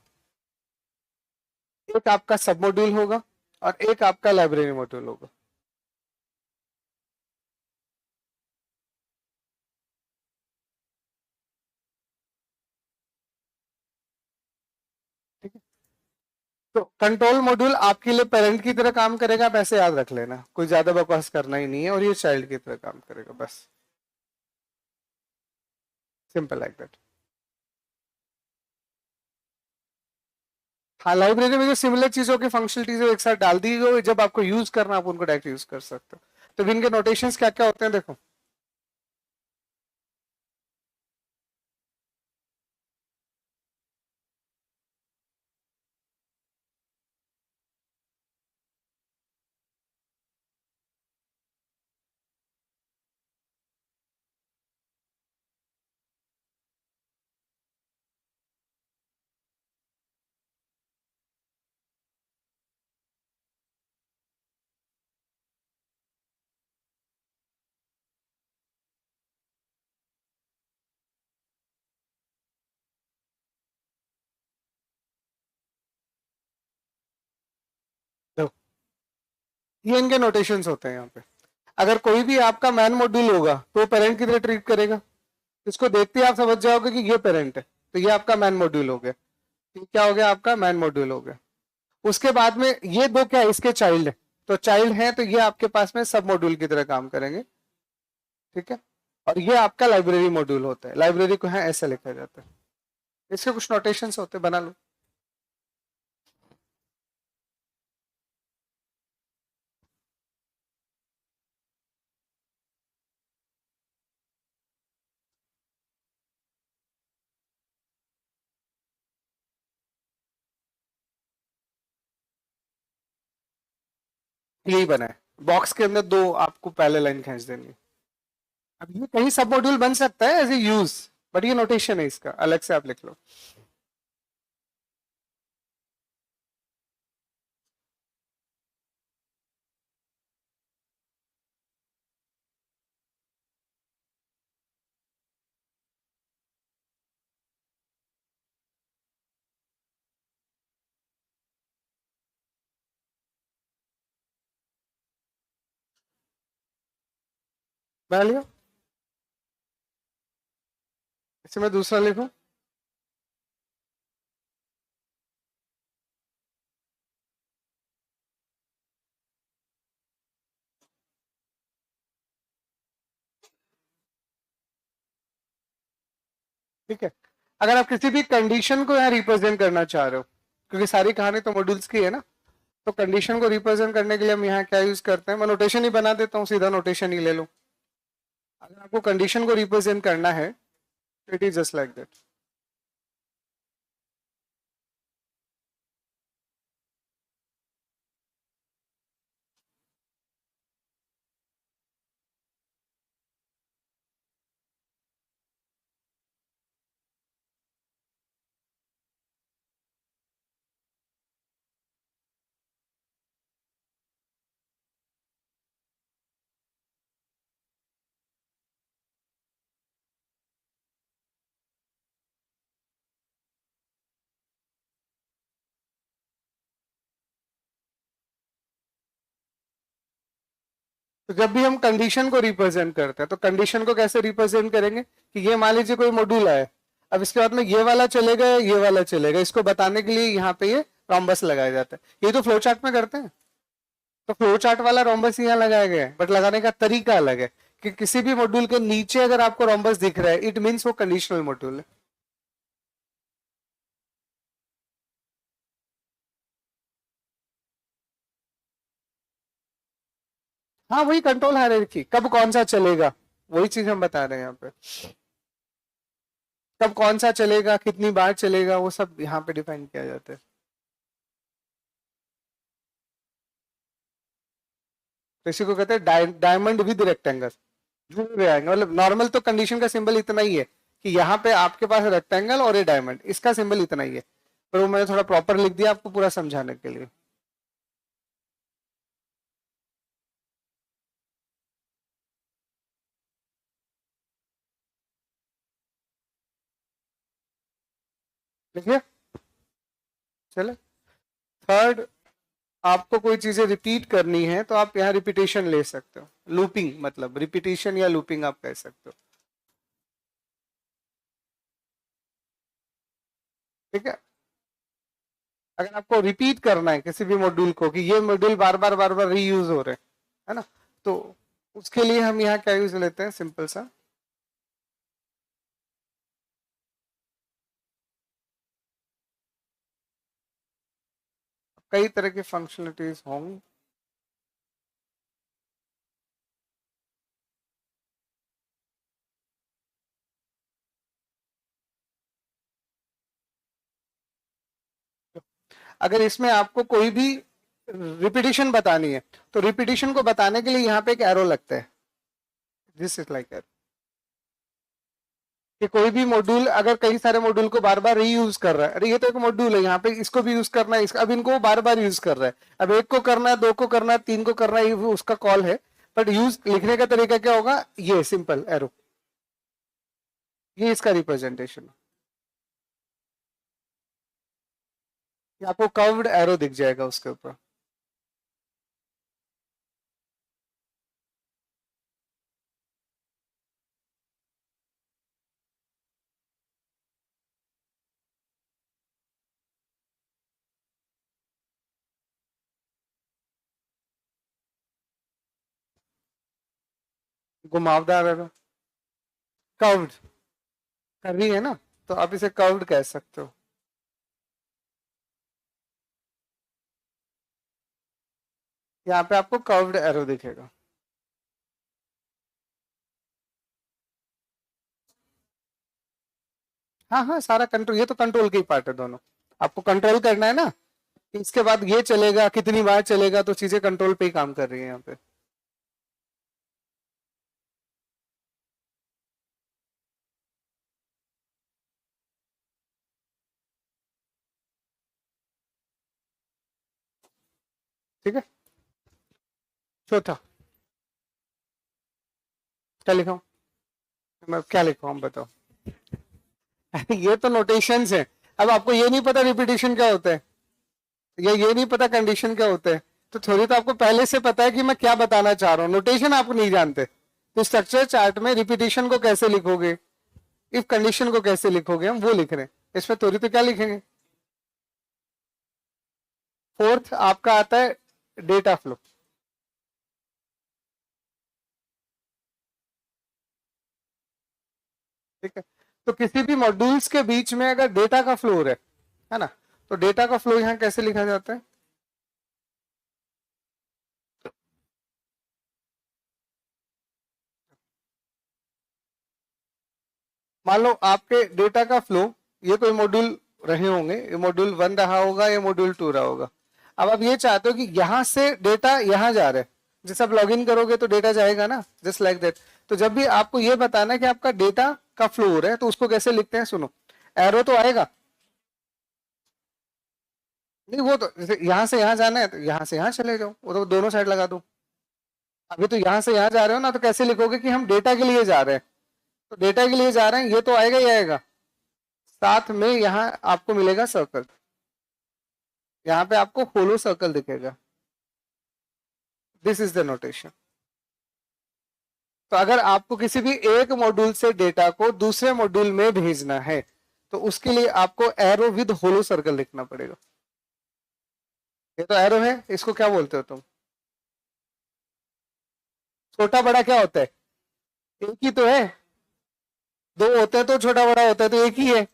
एक आपका सब मॉड्यूल होगा, और एक आपका लाइब्रेरी मॉड्यूल होगा। ठीक है, तो कंट्रोल मॉड्यूल आपके लिए पेरेंट की तरह काम करेगा, आप ऐसे याद रख लेना, कोई ज्यादा बकवास करना ही नहीं है, और ये चाइल्ड की तरह काम करेगा, बस सिंपल लाइक दैट। हाँ, लाइब्रेरी में जो सिमिलर चीजों की फंक्शनलिटीज एक साथ डाल दी गई, जब आपको यूज करना आप उनको डायरेक्ट यूज कर सकते हो। तो इनके नोटेशंस क्या क्या होते हैं देखो। देखो, ये इनके नोटेशंस होते हैं यहाँ पे। अगर कोई भी आपका मैन मॉड्यूल होगा तो पेरेंट की तरह ट्रीट करेगा, इसको देखते ही आप समझ जाओगे कि ये पेरेंट है, तो ये आपका मैन मॉड्यूल हो गया। ये क्या हो गया, आपका मैन मॉड्यूल हो गया। उसके बाद में ये दो क्या है, इसके चाइल्ड है, तो चाइल्ड है तो ये आपके पास में सब मॉड्यूल की तरह काम करेंगे। ठीक है, और ये आपका लाइब्रेरी मॉड्यूल होता है, लाइब्रेरी को है ऐसे लिखा जाता है। इसके कुछ नोटेशंस होते हैं, बना लो। यही बना है, बॉक्स के अंदर दो आपको पहले लाइन खींच देनी है। अब ये कहीं सब मॉड्यूल बन सकता है एज ए यूज, बट ये नोटेशन है, इसका अलग से आप लिख लो। बना लिया, इसे मैं दूसरा लिखूं। ठीक है, अगर आप किसी भी कंडीशन को यहाँ रिप्रेजेंट करना चाह रहे हो, क्योंकि सारी कहानी तो मॉड्यूल्स की है ना, तो कंडीशन को रिप्रेजेंट करने के लिए हम यहाँ क्या यूज करते हैं, मैं नोटेशन ही बना देता हूँ, सीधा नोटेशन ही ले लो। अगर आपको कंडीशन को रिप्रेजेंट करना है, it is just like that. तो जब भी हम कंडीशन को रिप्रेजेंट करते हैं, तो कंडीशन को कैसे रिप्रेजेंट करेंगे कि ये मान लीजिए कोई मॉड्यूल है, अब इसके बाद में ये वाला चलेगा, ये वाला चलेगा, इसको बताने के लिए यहाँ पे ये रोम्बस लगाया जाता है। ये तो फ्लो चार्ट में करते हैं, तो फ्लो चार्ट वाला रोम्बस यहाँ लगाया गया है, बट लगाने का तरीका अलग है कि किसी भी मॉड्यूल के नीचे अगर आपको रोम्बस दिख रहा है, इट मीन्स वो कंडीशनल मॉड्यूल है। हाँ, वही कंट्रोल हायरार्की, कब कौन सा चलेगा, वही चीज हम बता रहे हैं यहाँ पे। कब कौन सा चलेगा, कितनी बार चलेगा, वो सब यहाँ पे डिफाइन किया जाता है। तो इसी को कहते हैं डायमंड विद रेक्टेंगल। जुड़ आएंगे, मतलब नॉर्मल तो कंडीशन का सिंबल इतना ही है कि यहाँ पे आपके पास रेक्टेंगल और ये डायमंड, इसका सिंबल इतना ही है, पर वो मैंने थोड़ा प्रॉपर लिख दिया आपको पूरा समझाने के लिए। देखिए चले। थर्ड, आपको कोई चीजें रिपीट करनी है तो आप यहाँ रिपीटेशन ले सकते हो। लूपिंग मतलब रिपीटेशन या लूपिंग आप कह सकते हो। ठीक है, अगर आपको रिपीट करना है किसी भी मॉड्यूल को कि ये मॉड्यूल बार बार रीयूज हो रहे हैं, है ना, तो उसके लिए हम यहाँ क्या यूज लेते हैं, सिंपल सा कई तरह की फंक्शनलिटीज होंगी। अगर इसमें आपको कोई भी रिपीटिशन बतानी है तो रिपीटिशन को बताने के लिए यहाँ पे एक एरो लगता है, दिस इज लाइक एरो, कि कोई भी मॉड्यूल अगर कई सारे मॉड्यूल को बार बार रीयूज कर रहा है, अरे ये तो एक मॉड्यूल है, यहाँ पे इसको भी यूज करना है, अब इनको बार बार यूज कर रहा है, अब एक को करना है, दो को करना है, तीन को करना है, ये उसका कॉल है, बट यूज लिखने का तरीका क्या होगा, ये सिंपल एरो, ये इसका रिप्रेजेंटेशन है। आपको कर्व्ड एरो दिख जाएगा उसके ऊपर। घुमावदार एरो, कर्व्ड, कर्वी है ना, तो आप इसे कर्व्ड कह सकते हो। यहाँ पे आपको कर्व्ड एरो दिखेगा। हाँ हाँ, सारा कंट्रोल, ये तो कंट्रोल की पार्ट है दोनों, आपको कंट्रोल करना है ना, इसके बाद ये चलेगा, कितनी बार चलेगा, तो चीजें कंट्रोल पे ही काम कर रही है यहाँ पे। ठीक है, चौथा क्या लिखा हूँ मैं, क्या लिखा हूँ बताओ। ये तो नोटेशंस है, अब आपको ये नहीं पता रिपीटिशन क्या होता है, या ये नहीं पता कंडीशन क्या होता है, तो थोड़ी तो आपको पहले से पता है कि मैं क्या बताना चाह रहा हूँ, नोटेशन आप नहीं जानते, तो स्ट्रक्चर चार्ट में रिपीटिशन को कैसे लिखोगे, इफ कंडीशन को कैसे लिखोगे, हम वो लिख रहे हैं, इसमें थोड़ी तो क्या लिखेंगे। फोर्थ आपका आता है डेटा फ्लो। ठीक है, तो किसी भी मॉड्यूल्स के बीच में अगर डेटा का फ्लो है ना, तो डेटा का फ्लो यहाँ कैसे लिखा जाता है, मान लो आपके डेटा का फ्लो, ये कोई मॉड्यूल रहे होंगे, ये मॉड्यूल 1 रहा होगा, ये मॉड्यूल 2 रहा होगा, अब आप ये चाहते हो कि यहां से डेटा यहां जा रहा है, जैसे आप लॉग इन करोगे तो डेटा जाएगा ना, जस्ट लाइक दैट। तो जब भी आपको ये बताना है कि आपका डेटा का फ्लो हो रहा है, तो उसको कैसे लिखते हैं, सुनो, एरो तो आएगा, नहीं वो तो जैसे यहां से यहां जाना है तो यहां से यहां चले जाओ, वो तो दोनों साइड लगा दो। अभी तो यहां से यहां जा रहे हो ना, तो कैसे लिखोगे कि हम डेटा के लिए जा रहे हैं, तो डेटा के लिए जा रहे हैं, ये तो आएगा ही आएगा, साथ में यहाँ आपको मिलेगा सर्कल, यहाँ पे आपको होलो सर्कल दिखेगा, दिस इज द नोटेशन। तो अगर आपको किसी भी एक मॉड्यूल से डेटा को दूसरे मॉड्यूल में भेजना है, तो उसके लिए आपको एरो विद होलो सर्कल लिखना पड़ेगा। ये तो एरो है, इसको क्या बोलते हो तुम, छोटा बड़ा क्या होता है, एक ही तो है, दो होते हैं तो छोटा बड़ा होता है, तो एक ही है,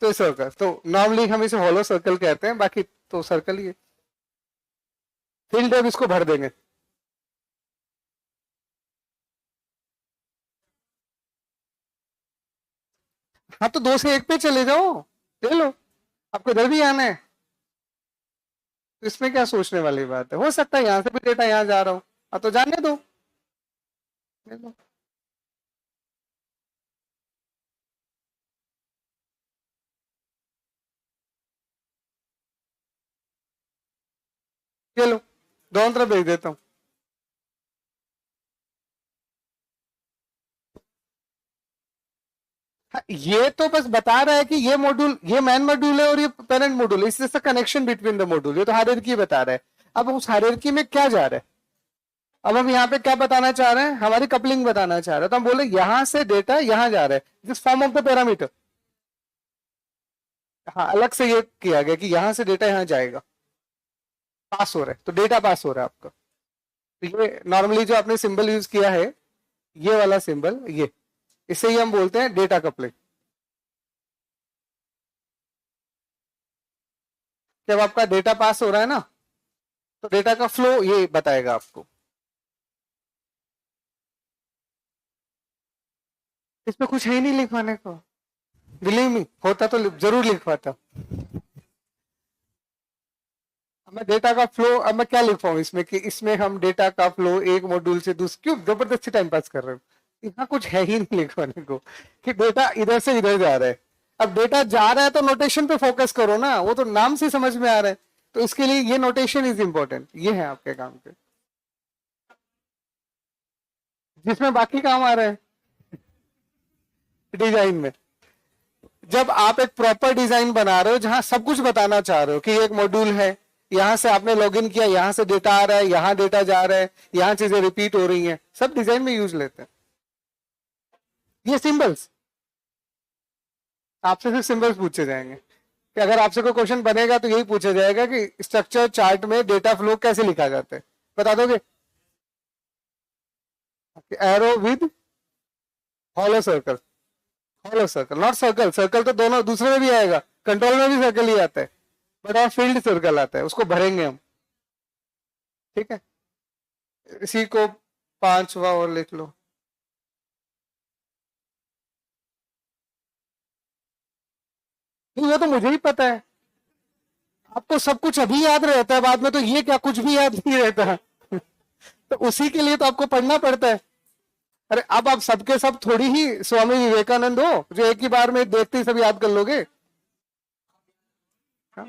तो सर्कल, तो नॉर्मली हम इसे होलो सर्कल कहते हैं, बाकी तो सर्कल ही है। फील्ड अब इसको भर देंगे, हाँ तो 2 से 1 पे चले जाओ, ले लो, आपको इधर भी आना है, तो इसमें क्या सोचने वाली बात है। हो सकता है यहाँ से भी डेटा यहाँ जा रहा हो, हाँ तो जाने दो, ले लो। ये लो, दोनों तरफ भेज देता हूँ। हाँ, ये तो बस बता रहा है कि ये मॉड्यूल, ये मैन मॉड्यूल है और ये पेरेंट मॉड्यूल है, इससे कनेक्शन बिटवीन द मॉड्यूल, ये तो हायरार्की बता रहा है। अब उस हायरार्की में क्या जा रहा है, अब हम यहाँ पे क्या बताना चाह रहे हैं, हमारी कपलिंग बताना चाह रहे हैं, तो हम बोले यहां से डेटा यहां जा रहा है, this form of the parameter. हाँ, अलग से ये किया गया कि यहां से डेटा यहां जाएगा, पास हो रहा है, तो डेटा पास हो रहा है आपका। तो ये नॉर्मली जो आपने सिंबल यूज किया है, ये वाला सिंबल, ये, इसे ही हम बोलते हैं डेटा कपलिंग। जब आपका डेटा पास हो रहा है ना, तो डेटा का फ्लो ये बताएगा आपको। इसमें कुछ है ही नहीं लिखवाने को, बिलीव मी, होता तो जरूर लिखवाता। मैं डेटा का फ्लो, अब मैं क्या लिखवाऊं इसमें कि इसमें हम डेटा का फ्लो एक मॉड्यूल से दूसरे, क्यों जबरदस्ती टाइम पास कर रहे हो, यहाँ कुछ है ही नहीं लिखवाने को कि डेटा इधर से इधर जा रहा है। अब डेटा जा रहा है तो नोटेशन पे फोकस करो ना, वो तो नाम से समझ में आ रहा है, तो इसके लिए ये नोटेशन इज इंपॉर्टेंट, ये है आपके काम पे, जिसमें बाकी काम आ रहा है डिजाइन में। जब आप एक प्रॉपर डिजाइन बना रहे हो जहां सब कुछ बताना चाह रहे हो कि एक मॉड्यूल है, यहां से आपने लॉगिन किया, यहां से डेटा आ रहा है, यहां डेटा जा रहा है, यहां चीजें रिपीट हो रही हैं, सब डिजाइन में यूज लेते हैं ये सिंबल्स। आपसे सिर्फ सिंबल्स पूछे जाएंगे कि अगर आपसे कोई क्वेश्चन बनेगा तो यही पूछा जाएगा कि स्ट्रक्चर चार्ट में डेटा फ्लो कैसे लिखा जाता है, बता दोगे? Arrow with hollow circle, hollow circle not circle, circle तो दोनों दूसरे में भी आएगा, कंट्रोल में भी सर्कल ही आता है, बट और फील्ड सर्कल आता है, उसको भरेंगे हम, ठीक है। इसी को 5वां और लिख लो। नहीं, वो तो मुझे ही पता है, आपको सब कुछ अभी याद रहता है, बाद में तो ये क्या कुछ भी याद नहीं रहता तो उसी के लिए तो आपको पढ़ना पड़ता है। अरे अब आप सबके सब थोड़ी ही स्वामी विवेकानंद हो जो एक ही बार में देखते ही सब याद कर लोगे। हाँ,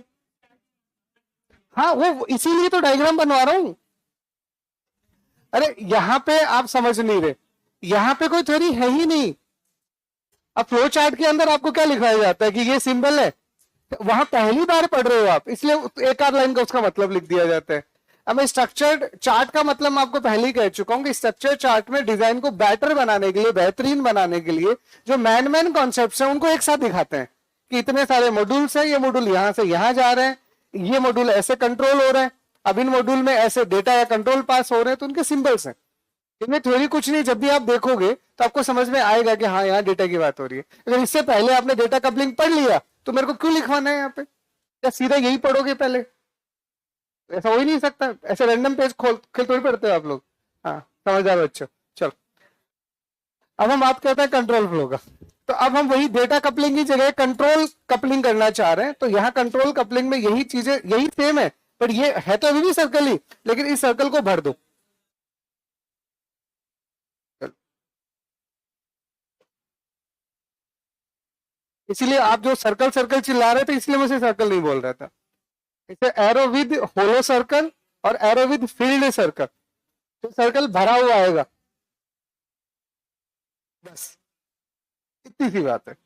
हाँ, वो इसीलिए तो डायग्राम बनवा रहा हूं। अरे यहाँ पे आप समझ नहीं रहे, यहाँ पे कोई थ्योरी है ही नहीं। अब फ्लो चार्ट के अंदर आपको क्या लिखाया जाता है कि ये सिंबल है, वहां पहली बार पढ़ रहे हो आप, इसलिए एक आध लाइन का उसका मतलब लिख दिया जाता है। अब मैं स्ट्रक्चर्ड चार्ट का मतलब मैं आपको पहले ही कह चुका हूं कि स्ट्रक्चर चार्ट में डिजाइन को बेटर बनाने के लिए, बेहतरीन बनाने के लिए जो मैन कॉन्सेप्ट है उनको एक साथ दिखाते हैं कि इतने सारे मॉड्यूल्स हैं, ये मॉड्यूल यहां से यहां जा रहे हैं, ये मॉड्यूल ऐसे कंट्रोल हो रहे हैं, अब इन मॉड्यूल में ऐसे डेटा या कंट्रोल पास हो रहे हैं, तो उनके सिंबल्स हैं। इनमें थ्योरी कुछ नहीं, जब भी आप देखोगे तो आपको समझ में आएगा कि हाँ यहाँ डेटा की बात हो रही है। अगर इससे पहले आपने डेटा कपलिंग पढ़ लिया तो मेरे को क्यों लिखवाना है यहाँ पे, या सीधा यही पढ़ोगे पहले, ऐसा हो ही नहीं सकता, ऐसे रैंडम पेज खोल खेल थोड़ी पढ़ते हो आप लोग। हाँ, समझदार बच्चों। चलो, अब हम बात करते हैं कंट्रोल फ्लो का। तो अब हम वही डेटा कपलिंग की जगह कंट्रोल कपलिंग करना चाह रहे हैं, तो यहाँ कंट्रोल कपलिंग में यही चीजें, यही सेम है, पर ये है तो अभी भी सर्कल ही, लेकिन इस सर्कल को भर दो। इसीलिए आप जो सर्कल सर्कल चिल्ला रहे थे, इसलिए मैं उसे सर्कल नहीं बोल रहा था। इसे एरो विद होलो सर्कल और एरो विद फील्ड सर्कल, तो सर्कल भरा हुआ आएगा, बस इतनी सी बात है।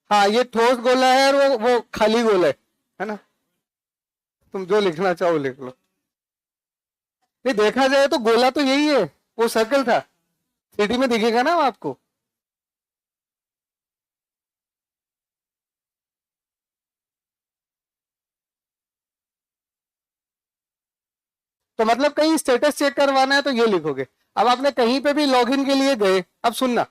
हाँ, ये ठोस गोला है और वो खाली गोला है ना, तुम जो लिखना चाहो लिख लो। नहीं, देखा जाए तो गोला तो यही है, वो सर्कल था, सिटी में दिखेगा ना आपको। तो मतलब कहीं स्टेटस चेक करवाना है तो ये लिखोगे। अब आपने कहीं पे भी लॉगिन के लिए गए, अब सुनना,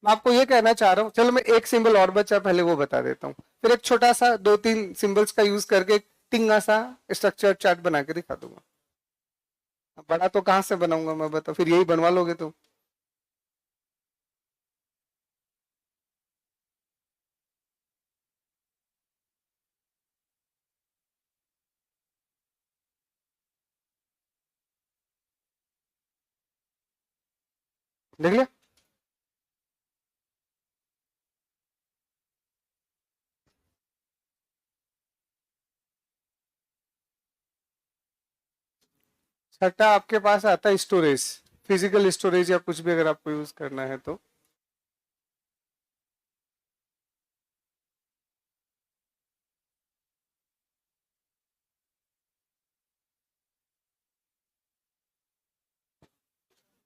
मैं आपको ये कहना चाह रहा हूँ, चलो मैं एक सिंबल और बचा पहले वो बता देता हूँ, फिर एक छोटा सा 2-3 सिंबल्स का यूज करके टिंगा सा स्ट्रक्चर चार्ट बना के दिखा दूंगा। बड़ा तो कहाँ से बनाऊंगा मैं, बताओ, फिर यही बनवा लोगे तो। देख लिया। छठा आपके पास आता है स्टोरेज, फिजिकल स्टोरेज या कुछ भी अगर आपको यूज करना है तो।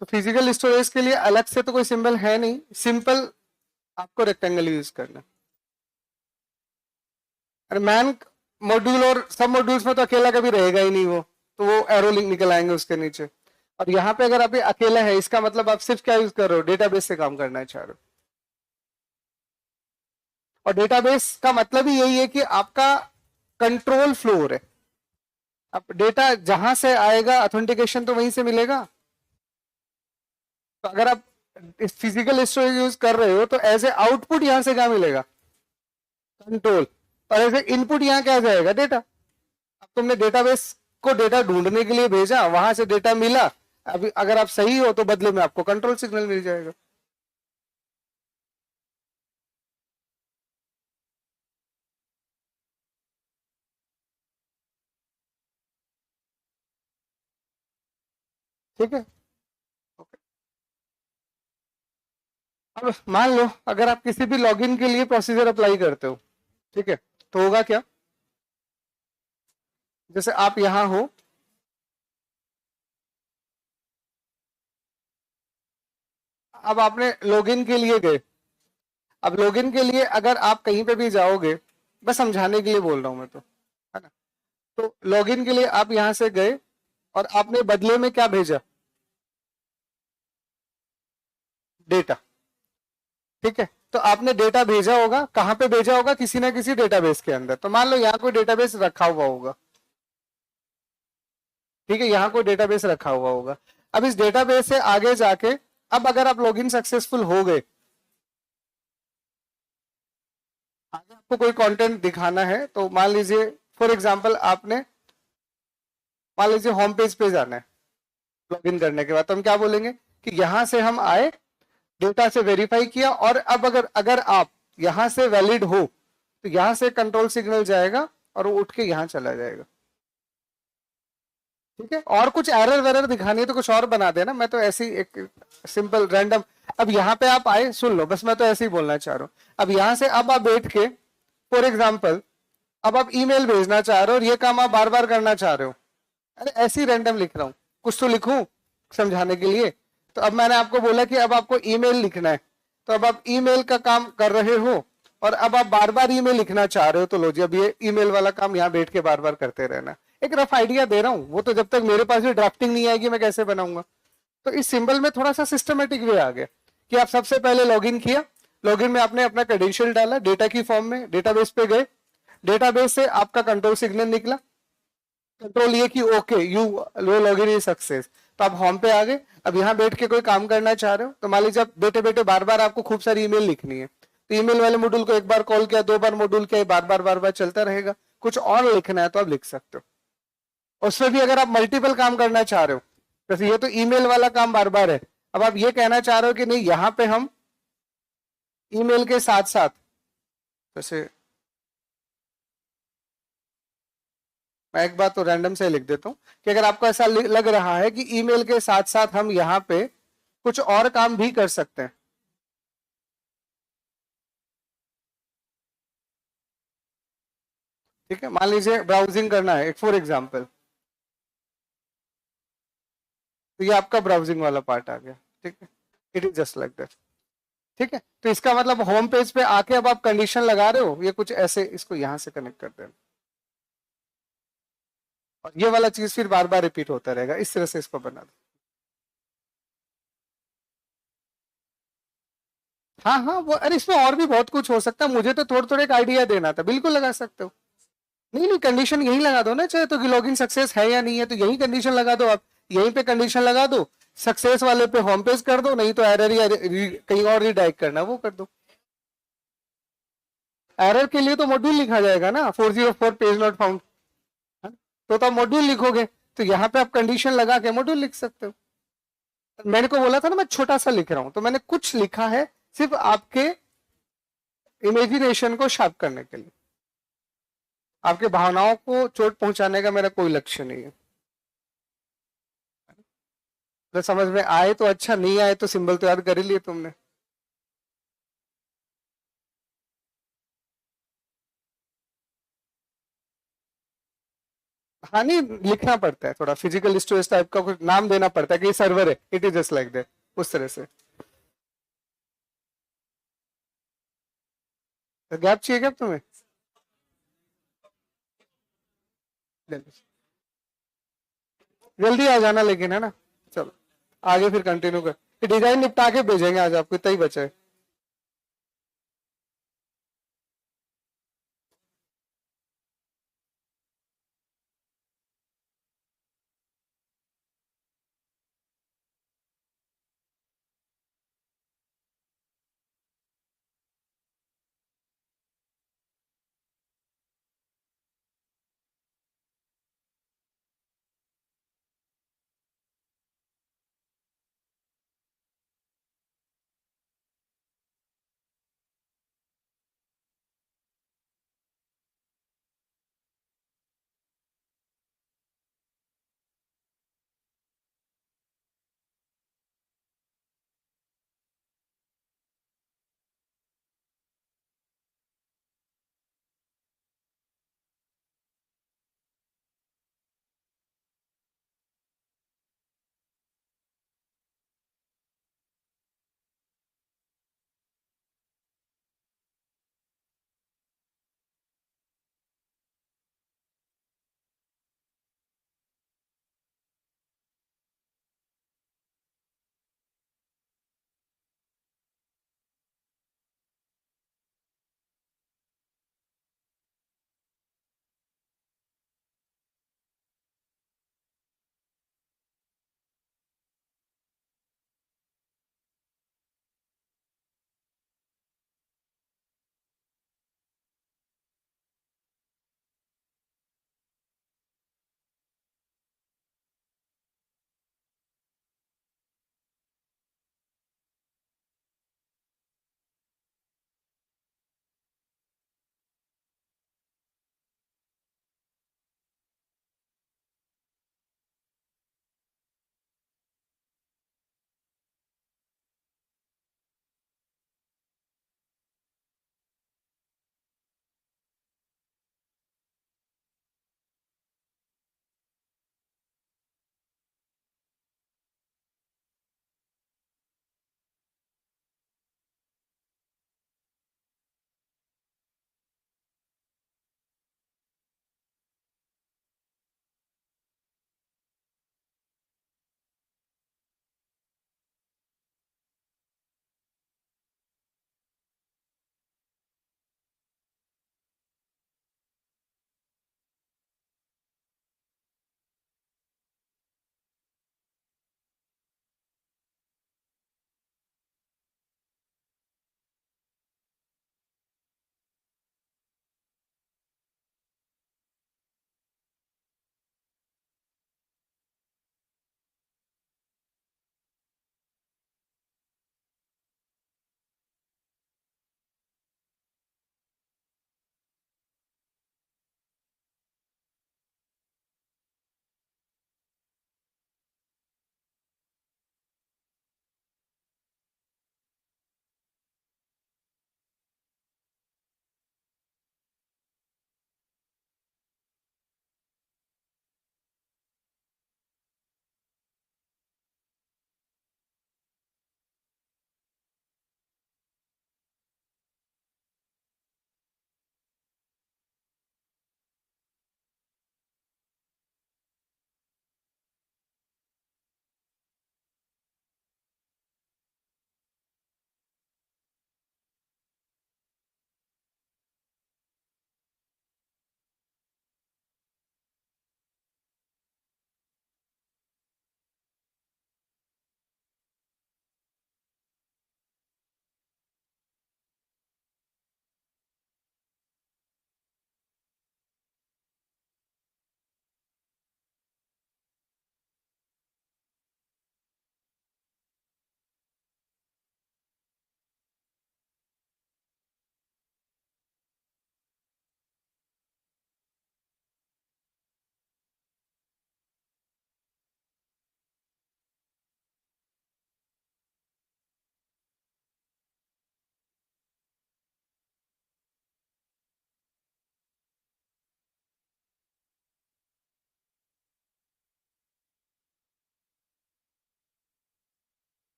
तो फिजिकल स्टोरेज के लिए अलग से तो कोई सिंबल है नहीं, सिंपल आपको रेक्टेंगल यूज करना। अरे मैन मॉड्यूल और सब मॉड्यूल्स में तो अकेला कभी रहेगा ही नहीं वो, तो वो एरो लिंक निकल आएंगे उसके नीचे। और यहाँ पे अगर आप ये अकेला है, इसका मतलब आप सिर्फ क्या यूज कर रहे हो, डेटाबेस से काम करना चाह रहे हो। और डेटाबेस का मतलब ही यही है कि आपका कंट्रोल फ्लो हो रहा है। अब डेटा जहां से आएगा ऑथेंटिकेशन तो वहीं से मिलेगा। तो अगर आप इस फिजिकल स्टोरेज यूज कर रहे हो तो एज ए आउटपुट यहां से क्या मिलेगा, कंट्रोल। और एज ए इनपुट यहां क्या जाएगा, डेटा। अब तुमने डेटाबेस को डेटा ढूंढने के लिए भेजा, वहां से डेटा मिला, अभी अगर आप सही हो तो बदले में आपको कंट्रोल सिग्नल मिल जाएगा। ठीक है। ओके। अब मान लो अगर आप किसी भी लॉगिन के लिए प्रोसीजर अप्लाई करते हो, ठीक है, तो होगा क्या, जैसे आप यहां हो, अब आपने लॉगिन के लिए गए। अब लॉगिन के लिए अगर आप कहीं पे भी जाओगे, बस समझाने के लिए बोल रहा हूं मैं तो, है ना। तो लॉगिन के लिए आप यहां से गए और आपने बदले में क्या भेजा, डेटा। ठीक है, तो आपने डेटा भेजा होगा, कहां पे भेजा होगा, किसी ना किसी डेटाबेस के अंदर। तो मान लो यहाँ कोई डेटाबेस रखा हुआ होगा, ठीक है, यहाँ कोई डेटाबेस रखा हुआ होगा। अब इस डेटाबेस से आगे जाके, अब अगर आप लॉगिन सक्सेसफुल हो गए, आगे आपको कोई कंटेंट दिखाना है, तो मान लीजिए फॉर एग्जांपल आपने, मान लीजिए होम पेज पे जाना है लॉगिन करने के बाद, तो हम क्या बोलेंगे कि यहां से हम आए, डेटा से वेरीफाई किया, और अब अगर अगर आप यहां से वैलिड हो तो यहां से कंट्रोल सिग्नल जाएगा और वो उठ के यहां चला जाएगा। ठीक है, और कुछ एरर वेरर दिखानी है तो कुछ और बना देना, मैं तो ऐसी एक सिंपल रैंडम। अब यहाँ पे आप आए, सुन लो बस, मैं तो ऐसे ही बोलना चाह रहा हूँ। अब यहां से अब आप बैठ के फॉर एग्जाम्पल अब आप ईमेल भेजना चाह रहे हो और ये काम आप बार बार करना चाह रहे हो। अरे ऐसी रैंडम लिख रहा हूँ, कुछ तो लिखूं समझाने के लिए। तो अब मैंने आपको बोला कि अब आपको ईमेल लिखना है, तो अब आप ईमेल का काम कर रहे हो और अब आप बार बार ईमेल लिखना चाह रहे हो, तो लो जी अब ये ईमेल वाला काम यहाँ बैठ के बार बार करते रहना। एक रफ आइडिया दे रहा हूँ, वो तो जब तक मेरे पास भी ड्राफ्टिंग नहीं आएगी मैं कैसे बनाऊंगा। तो इस सिंबल में थोड़ा सा सिस्टमेटिक वे आ गया कि आप सबसे पहले लॉगिन किया, लॉगिन में आपने अपना क्रेडेंशियल डाला डेटा की फॉर्म में, डेटाबेस पे गए, डेटाबेस से आपका कंट्रोल सिग्नल निकला, कंट्रोल ये कि okay you login is success, तो आप होम पे आ गए। अब यहाँ बैठ के कोई काम करना चाह रहे हो, तो मान लीजिए बैठे बैठे बार बार आपको खूब सारी ईमेल लिखनी है, तो ईमेल वाले मॉड्यूल को एक बार कॉल किया, दो बार मॉड्यूल किया, बार बार चलता रहेगा। कुछ और लिखना है तो आप लिख सकते हो। उसमें भी अगर आप मल्टीपल काम करना चाह रहे हो, जैसे ये तो ईमेल वाला काम बार बार है, अब आप ये कहना चाह रहे हो कि नहीं यहाँ पे हम ईमेल के साथ साथ, जैसे मैं एक बात तो रैंडम से लिख देता हूं कि अगर आपको ऐसा लग रहा है कि ईमेल के साथ साथ हम यहाँ पे कुछ और काम भी कर सकते हैं, ठीक है, मान लीजिए ब्राउजिंग करना है फॉर एग्जांपल, तो ये आपका ब्राउजिंग वाला पार्ट आ गया। ठीक है, it is just like that. ठीक है, तो इसका मतलब होम पेज पे आके अब आप कंडीशन लगा रहे हो, ये कुछ ऐसे इसको यहां से कनेक्ट कर देना, और ये वाला चीज फिर बार बार रिपीट होता रहेगा, इस तरह से इसको बना दो। हाँ हाँ, वो अरे इसमें और भी बहुत कुछ हो सकता है, मुझे तो थोड़ा थोड़ा एक आइडिया देना था, बिल्कुल लगा सकते हो। नहीं नहीं, कंडीशन यही लगा दो ना, चाहे तो कि लॉगिन सक्सेस है या नहीं है, तो यही कंडीशन लगा दो आप, यहीं पे कंडीशन लगा दो, सक्सेस वाले पे होम पेज कर दो, नहीं तो एरर या कहीं और रिडायरेक्ट करना वो कर दो। एरर के लिए तो मॉड्यूल लिखा जाएगा ना, 404 पेज नॉट फाउंड, तो आप मॉड्यूल लिखोगे, तो यहाँ पे आप कंडीशन लगा के मॉड्यूल लिख सकते हो। मैंने को बोला था ना मैं छोटा सा लिख रहा हूं, तो मैंने कुछ लिखा है सिर्फ आपके इमेजिनेशन को शार्प करने के लिए। आपके भावनाओं को चोट पहुंचाने का मेरा कोई लक्ष्य नहीं है। तो समझ में आए तो अच्छा, नहीं आए तो सिंबल तो याद कर ही लिए तुमने। हाँ नहीं, लिखना पड़ता है थोड़ा फिजिकल स्टोरेज टाइप का कुछ नाम देना पड़ता है कि ये सर्वर है, it is just like that, उस तरह से। तो गैप चाहिए क्या तुम्हें? ले लो। जल्दी आ जाना लेकिन, है ना। चलो आगे फिर कंटिन्यू कर, डिजाइन निपटा के भेजेंगे आज आपको, इतना ही बचा है।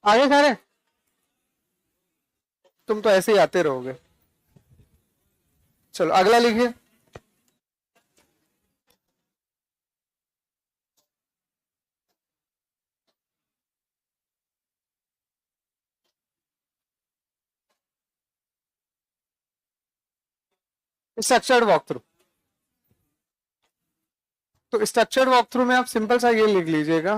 आगे सारे, तुम तो ऐसे ही आते रहोगे। चलो अगला लिखिए। Structured walk through. तो स्ट्रक्चर्ड वॉक थ्रू में आप सिंपल सा ये लिख लीजिएगा,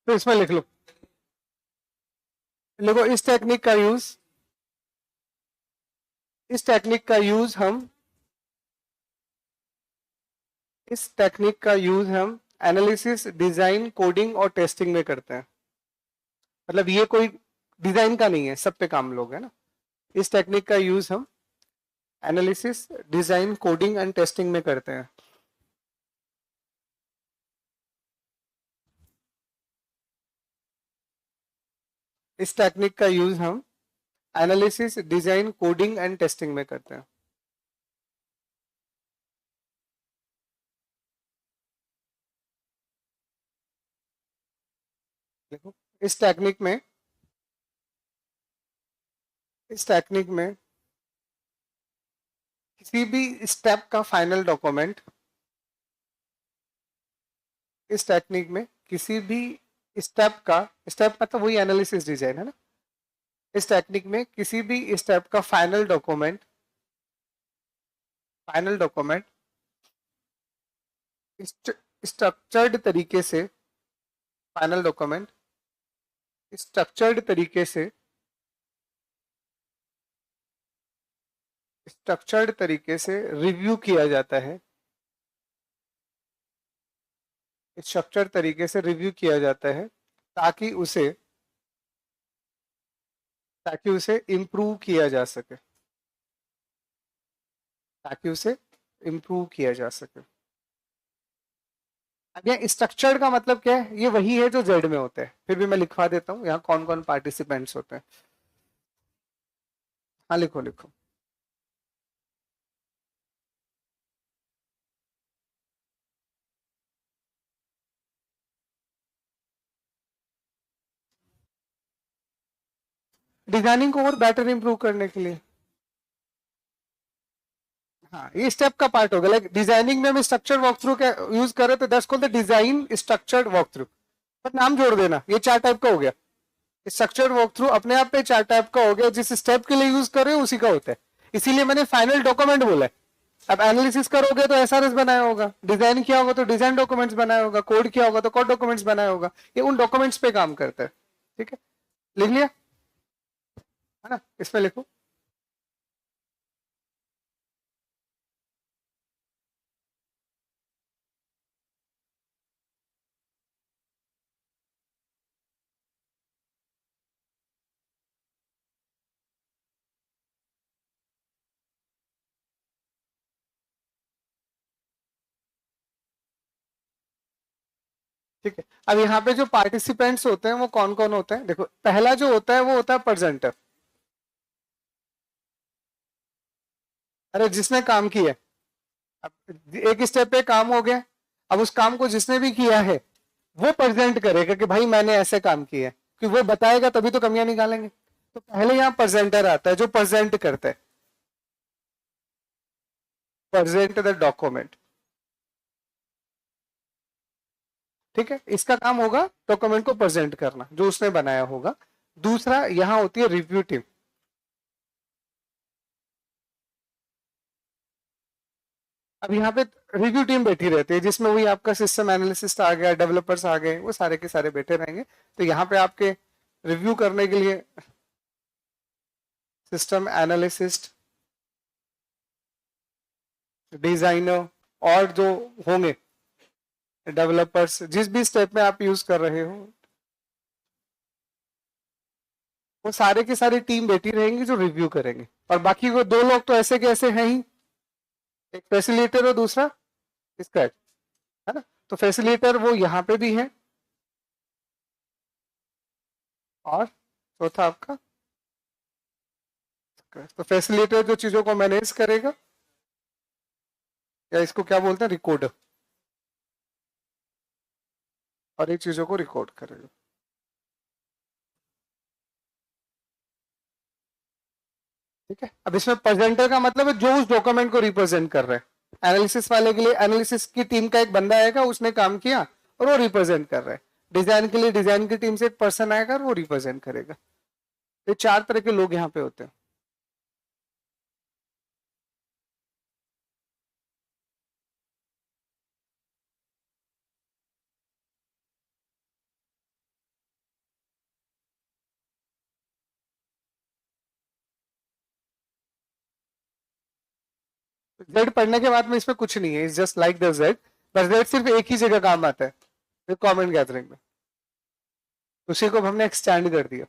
तो इसमें लिख लो। देखो इस टेक्निक का यूज हम एनालिसिस, डिजाइन, कोडिंग और टेस्टिंग में करते हैं। मतलब ये कोई डिजाइन का नहीं है, सब पे काम लोग है ना। इस टेक्निक का यूज हम analysis, design, coding and testing में करते हैं। इस टेक्निक का यूज हम analysis, design, coding and testing में करते हैं। देखो इस टेक्निक में इस टेक्निक में किसी भी स्टेप का फाइनल डॉक्यूमेंट इस टेक्निक में किसी भी स्टेप मतलब वही एनालिसिस डिजाइन है ना। इस टेक्निक में किसी भी स्टेप का फाइनल डॉक्यूमेंट स्ट्रक्चर्ड तरीके से फाइनल डॉक्यूमेंट स्ट्रक्चर्ड तरीके से स्ट्रक्चर्ड तरीके से रिव्यू किया जाता है। स्ट्रक्चर्ड तरीके से रिव्यू किया जाता है ताकि उसे इम्प्रूव किया जा सके, ताकि उसे इम्प्रूव किया जा सके। अब यहाँ स्ट्रक्चर्ड का मतलब क्या है? ये वही है जो जेड में होता है। फिर भी मैं लिखवा देता हूँ यहाँ कौन कौन पार्टिसिपेंट्स होते हैं। हाँ लिखो लिखो। डिजाइनिंग को और बेटर इंप्रूव करने के लिए, हाँ ये स्टेप का पार्ट होगा। लाइक डिजाइनिंग में हम स्ट्रक्चर वॉक थ्रू का यूज कर रहे थे, that's called the design structured walk through. पर नाम जोड़ देना, ये 4 टाइप का हो गया। स्ट्रक्चर्ड वॉक थ्रू अपने आप पे 4 टाइप का हो गया, जिस स्टेप के लिए यूज कर रहे हो उसी का होता है। इसीलिए मैंने फाइनल डॉक्यूमेंट बोला है। अब एनालिसिस करोगे तो एसआरएस बनाया होगा, डिजाइन किया होगा तो डिजाइन डॉक्यूमेंट्स बनाया होगा, कोड किया होगा तो कोड डॉक्यूमेंट्स बनाया होगा। ये उन डॉक्यूमेंट्स पे काम करता है। ठीक है, लिख लिया है ना। इसमें लिखो। ठीक है, अब यहाँ पे जो पार्टिसिपेंट्स होते हैं वो कौन कौन होते हैं? देखो पहला जो होता है वो होता है प्रेजेंटर। अरे जिसने काम किया है, अब एक स्टेप पे काम हो गया, अब उस काम को जिसने भी किया है वो प्रेजेंट करेगा कि भाई मैंने ऐसे काम किया है, कि वो बताएगा तभी तो कमियां निकालेंगे। तो पहले यहाँ प्रेजेंटर आता है जो प्रेजेंट करता है, प्रेजेंट द डॉक्यूमेंट। ठीक है, इसका काम होगा डॉक्यूमेंट को प्रेजेंट करना जो उसने बनाया होगा। दूसरा यहां होती है रिव्यू टीम। अब यहाँ पे रिव्यू टीम बैठी रहती है जिसमें वही आपका सिस्टम एनालिसिस्ट आ गया, डेवलपर्स आ गए, वो सारे के सारे बैठे रहेंगे। तो यहाँ पे आपके रिव्यू करने के लिए सिस्टम एनालिसिस्ट, डिजाइनर और जो होंगे डेवलपर्स, जिस भी स्टेप में आप यूज कर रहे हो, वो सारे की सारी टीम बैठी रहेंगी जो रिव्यू करेंगे। और बाकी वो दो लोग तो ऐसे के ऐसे हैं ही, एक फैसिलिटेटर और दूसरा स्क्रैच, है ना। तो फैसिलिटेटर वो यहाँ पे भी है, और चौथा आपका स्क्रैच। तो फैसिलिटेटर जो चीजों को मैनेज करेगा, या इसको क्या बोलते हैं, रिकॉर्डर, और ये चीजों को रिकॉर्ड करेगा। ठीक है, अब इसमें प्रेजेंटर का मतलब है जो उस डॉक्यूमेंट को रिप्रेजेंट कर रहे हैं। एनालिसिस वाले के लिए एनालिसिस की टीम का एक बंदा आएगा, उसने काम किया और वो रिप्रेजेंट कर रहा है। डिजाइन के लिए डिजाइन की टीम से एक पर्सन आएगा और वो रिप्रेजेंट करेगा। ये चार तरह के लोग यहाँ पे होते हैं। जेड पढ़ने के बाद में इसमें कुछ नहीं है, is just like the Z, पर जेड सिर्फ एक ही जगह काम आता है, कॉमन गैदरिंग में। उसी को हमने एक्सटेंड कर दिया।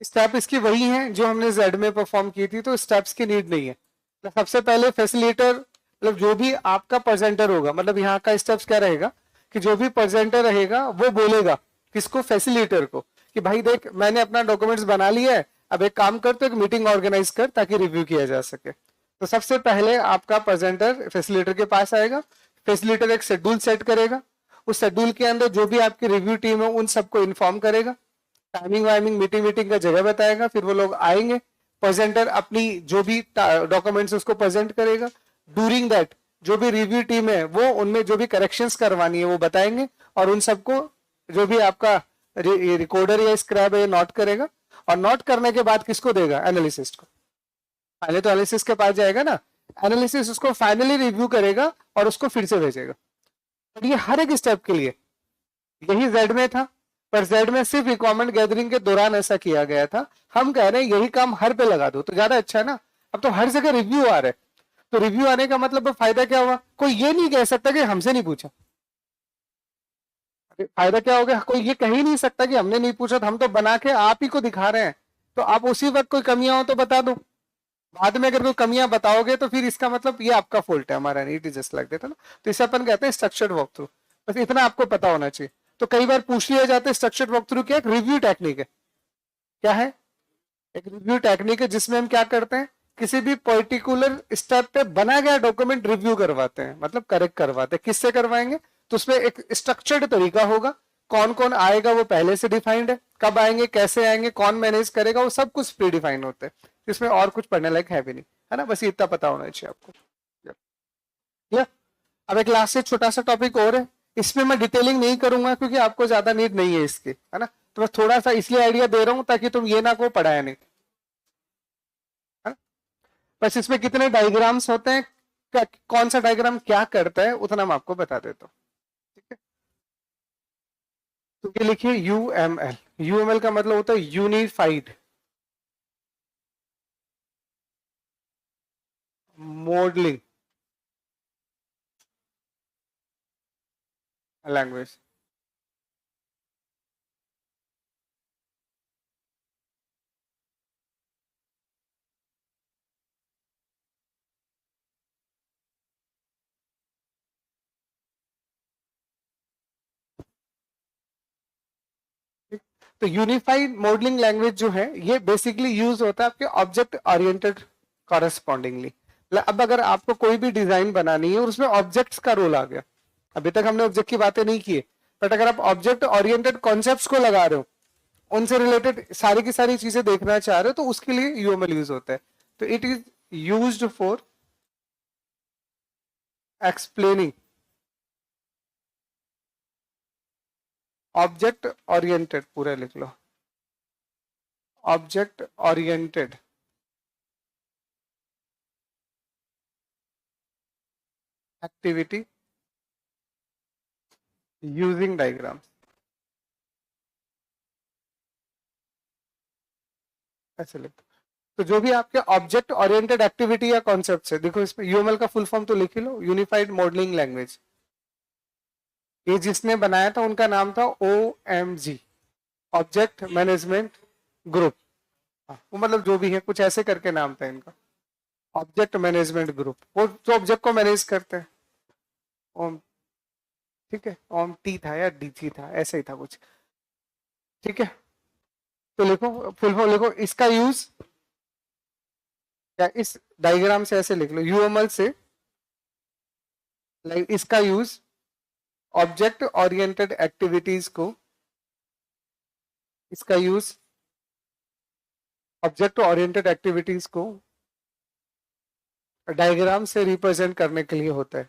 स्टेप इसकी वही है जो हमने जेड में परफॉर्म की थी, तो स्टेप्स की नीड नहीं है। तो सबसे पहले फैसिलिटेटर, मतलब जो भी आपका प्रेजेंटर होगा, मतलब यहाँ का स्टेप्स क्या रहेगा कि जो भी प्रेजेंटर रहेगा वो बोलेगा किसको, फैसिलिटेटर को, कि भाई देख मैंने अपना डॉक्यूमेंट्स बना लिया है, अब एक काम कर, तो एक मीटिंग ऑर्गेनाइज कर ताकि रिव्यू किया जा सके। तो सबसे पहले आपका प्रेजेंटर फैसिलिटेटर के पास आएगा, फैसिलिटेटर एक शेड्यूल सेट करेगा, उस शेड्यूल के अंदर जो भी आपकी रिव्यू टीम है उन सबको इन्फॉर्म करेगा, टाइमिंग वाइमिंग मीटिंग मीटिंग का जगह बताएगा, फिर वो लोग आएंगे, प्रेजेंटर अपनी जो भी डॉक्यूमेंट्स उसको प्रेजेंट करेगा। ड्यूरिंग दैट जो भी रिव्यू टीम है वो उनमें जो भी करेक्शंस करवानी है वो बताएंगे, और उन सबको जो भी आपका रिकॉर्डर या स्क्रैब है नोट करेगा, और नोट करने के बाद किसको देगा, एनालिसिस्ट को। पहले तो एनालिसिस के पास जाएगा ना, एनालिसिस उसको फाइनली रिव्यू करेगा और उसको फिर से भेजेगा। और ये हर एक स्टेप के लिए, यही जेड में था, पर जेड में सिर्फ रिक्वायरमेंट गैदरिंग के दौरान ऐसा किया गया था। हम कह रहे हैं यही काम हर पे लगा दो तो ज्यादा अच्छा है ना। अब तो हर जगह रिव्यू आ रहे, तो रिव्यू आने का मतलब फायदा क्या हुआ, कोई ये नहीं कह सकता कि हमसे नहीं पूछा। फायदा क्या हो गया, कोई ये कह ही नहीं सकता कि हमने नहीं पूछा, तो हम तो बना के आप ही को दिखा रहे हैं। तो आप उसी वक्त कोई कमियां हो तो बता दो, बाद में अगर कोई कमियां बताओगे तो फिर इसका मतलब ये आपका फॉल्ट है, हमारा नहीं, it is just like that ना। तो इसे अपन कहते हैं स्ट्रक्चर्ड वॉक थ्रू। बस इतना आपको पता होना चाहिए। तो कई बार पूछ लिया जाता है स्ट्रक्चर्ड वॉक थ्रू क्या, एक रिव्यू टेक्निक है। क्या है, एक रिव्यू टेक्निक है जिसमें हम क्या करते हैं, किसी भी पर्टिकुलर स्टेप पे बना गया डॉक्यूमेंट रिव्यू करवाते हैं, मतलब करेक्ट करवाते हैं। किससे करवाएंगे, तो उसमें एक स्ट्रक्चर्ड तरीका होगा, कौन कौन आएगा वो पहले से डिफाइंड है, कब आएंगे कैसे आएंगे कौन मैनेज करेगा वो सब कुछ प्री डिफाइंड होते हैं। इसमें और कुछ पढ़ने लायक है भी नहीं, है ना, बस इतना पता होना चाहिए आपको। या अब एक लास्ट से छोटा सा टॉपिक और है, इसमें मैं डिटेलिंग नहीं करूंगा क्योंकि आपको ज्यादा नीड नहीं है इसकी, है ना। तो बस थोड़ा सा इसलिए आइडिया दे रहा हूं ताकि तुम ये ना को पढ़ाया नहीं, है ना। बस इसमें कितने डायग्राम्स होते हैं, कौन सा डायग्राम क्या करता है उतना मैं आपको बता देता हूँ। ठीक है, तो ये लिखिए यूएमएल। यूएमएल का मतलब होता है यूनिफाइड मॉडलिंग लैंग्वेज। तो यूनिफाइड मॉडलिंग लैंग्वेज जो है ये बेसिकली यूज होता है आपके ऑब्जेक्ट ओरिएंटेड कॉरेस्पॉन्डिंगली। अब अगर आपको कोई भी डिजाइन बनानी है और उसमें ऑब्जेक्ट्स का रोल आ गया, अभी तक हमने ऑब्जेक्ट की बातें नहीं की, बट अगर आप ऑब्जेक्ट ओरिएंटेड कॉन्सेप्ट्स को लगा रहे हो, उनसे रिलेटेड सारी की सारी चीजें देखना चाह रहे हो, तो उसके लिए यूएमएल यूज होता है। तो it is used for explaining object oriented, पूरा लिख लो, object oriented activity using diagram. ऐसे लिख, तो जो भी आपके ऑब्जेक्ट ओरिएंटेड एक्टिविटी या कॉन्सेप्ट है, देखो इसमें यूएमएल का फुल फॉर्म तो लिख ही लो, यूनिफाइड मॉडलिंग लैंग्वेज। ये जिसने बनाया था उनका नाम था OMG, ऑब्जेक्ट मैनेजमेंट ग्रुप। वो मतलब जो भी है कुछ ऐसे करके नाम था इनका, ऑब्जेक्ट मैनेजमेंट ग्रुप। वो जो ऑब्जेक्ट को मैनेज करते हैं, ओम, ठीक है, ओम टी था या डीजी था, ऐसे ही था कुछ, ठीक है। तो लिखो फुल फॉर्म, लिखो इसका यूज, या इस डायग्राम से ऐसे लिख लो, यूएमएल से लाइक इसका यूज ऑब्जेक्ट ओरिएंटेड एक्टिविटीज को, इसका यूज ऑब्जेक्ट ओरिएंटेड एक्टिविटीज को डायग्राम से रिप्रेजेंट करने के लिए होता है।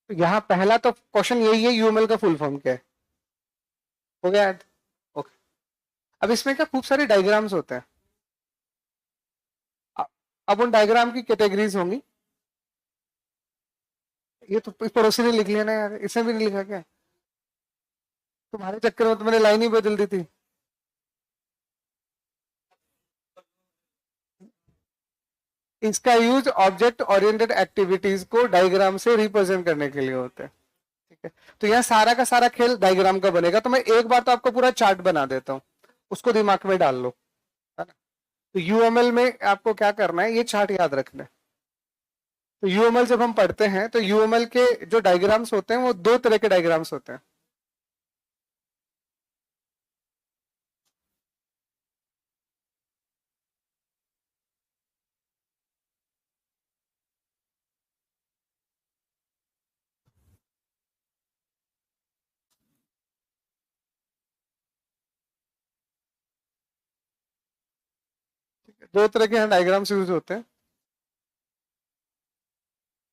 तो यहाँ पहला तो क्वेश्चन यही है, यूएमएल का फुल फॉर्म क्या है, हो गया। ओके, अब इसमें क्या खूब सारे डायग्राम्स होते हैं। अब उन डायग्राम की कैटेगरीज होंगी। ये तो इस पड़ोसी ने लिख लिया ना यार, इसने भी नहीं लिखा क्या? तुम्हारे चक्कर में तो मैंने लाइन ही बदल दी थी। इसका यूज ऑब्जेक्ट ओरिएंटेड एक्टिविटीज को डायग्राम से रिप्रेजेंट करने के लिए होता है, ठीक है। तो यहाँ सारा का सारा खेल डायग्राम का बनेगा। तो मैं एक बार तो आपको पूरा चार्ट बना देता हूँ, उसको दिमाग में डाल लो, है ना। तो यूएमएल में आपको क्या करना है, ये चार्ट याद रखना है। तो यूएमएल जब हम पढ़ते हैं तो यूएमएल के जो डायग्राम्स होते हैं वो दो तरह के डायग्राम्स होते हैं। दो तरह के डायग्राम्स यूज होते हैं।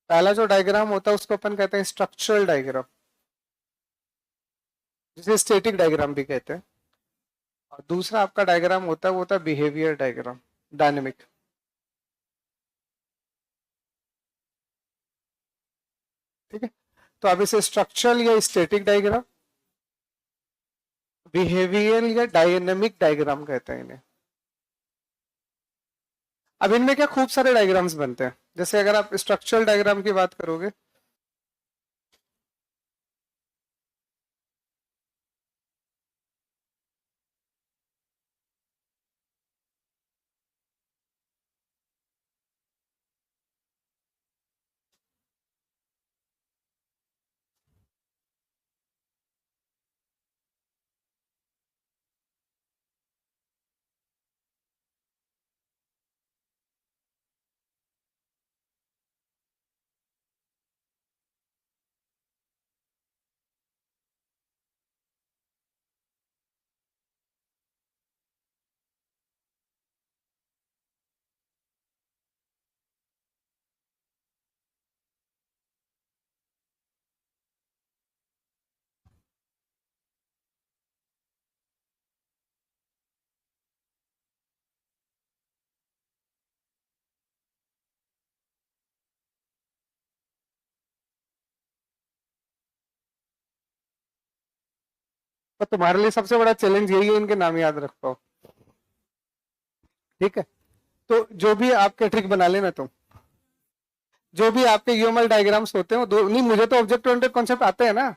पहला जो डायग्राम होता है उसको अपन कहते हैं स्ट्रक्चरल डायग्राम, जिसे स्टैटिक डायग्राम भी कहते हैं। और दूसरा आपका डायग्राम होता है वो होता है बिहेवियर डायग्राम, डायनेमिक। ठीक है, तो अब इसे स्ट्रक्चरल या स्टैटिक डायग्राम, बिहेवियर या डायनेमिक डायग्राम कहते हैं इन्हें। अब इनमें क्या खूब सारे डायग्राम्स बनते हैं। जैसे अगर आप स्ट्रक्चरल डायग्राम की बात करोगे, तो तुम्हारे लिए सबसे बड़ा चैलेंज यही है, इनके नाम याद रख पाओ, ठीक है। तो जो भी आपके ट्रिक बना लेना तुम, जो भी आपके यूएमएल डायग्राम्स होते हैं नहीं, मुझे तो ऑब्जेक्ट ओरिएंटेड कॉन्सेप्ट आते हैं ना,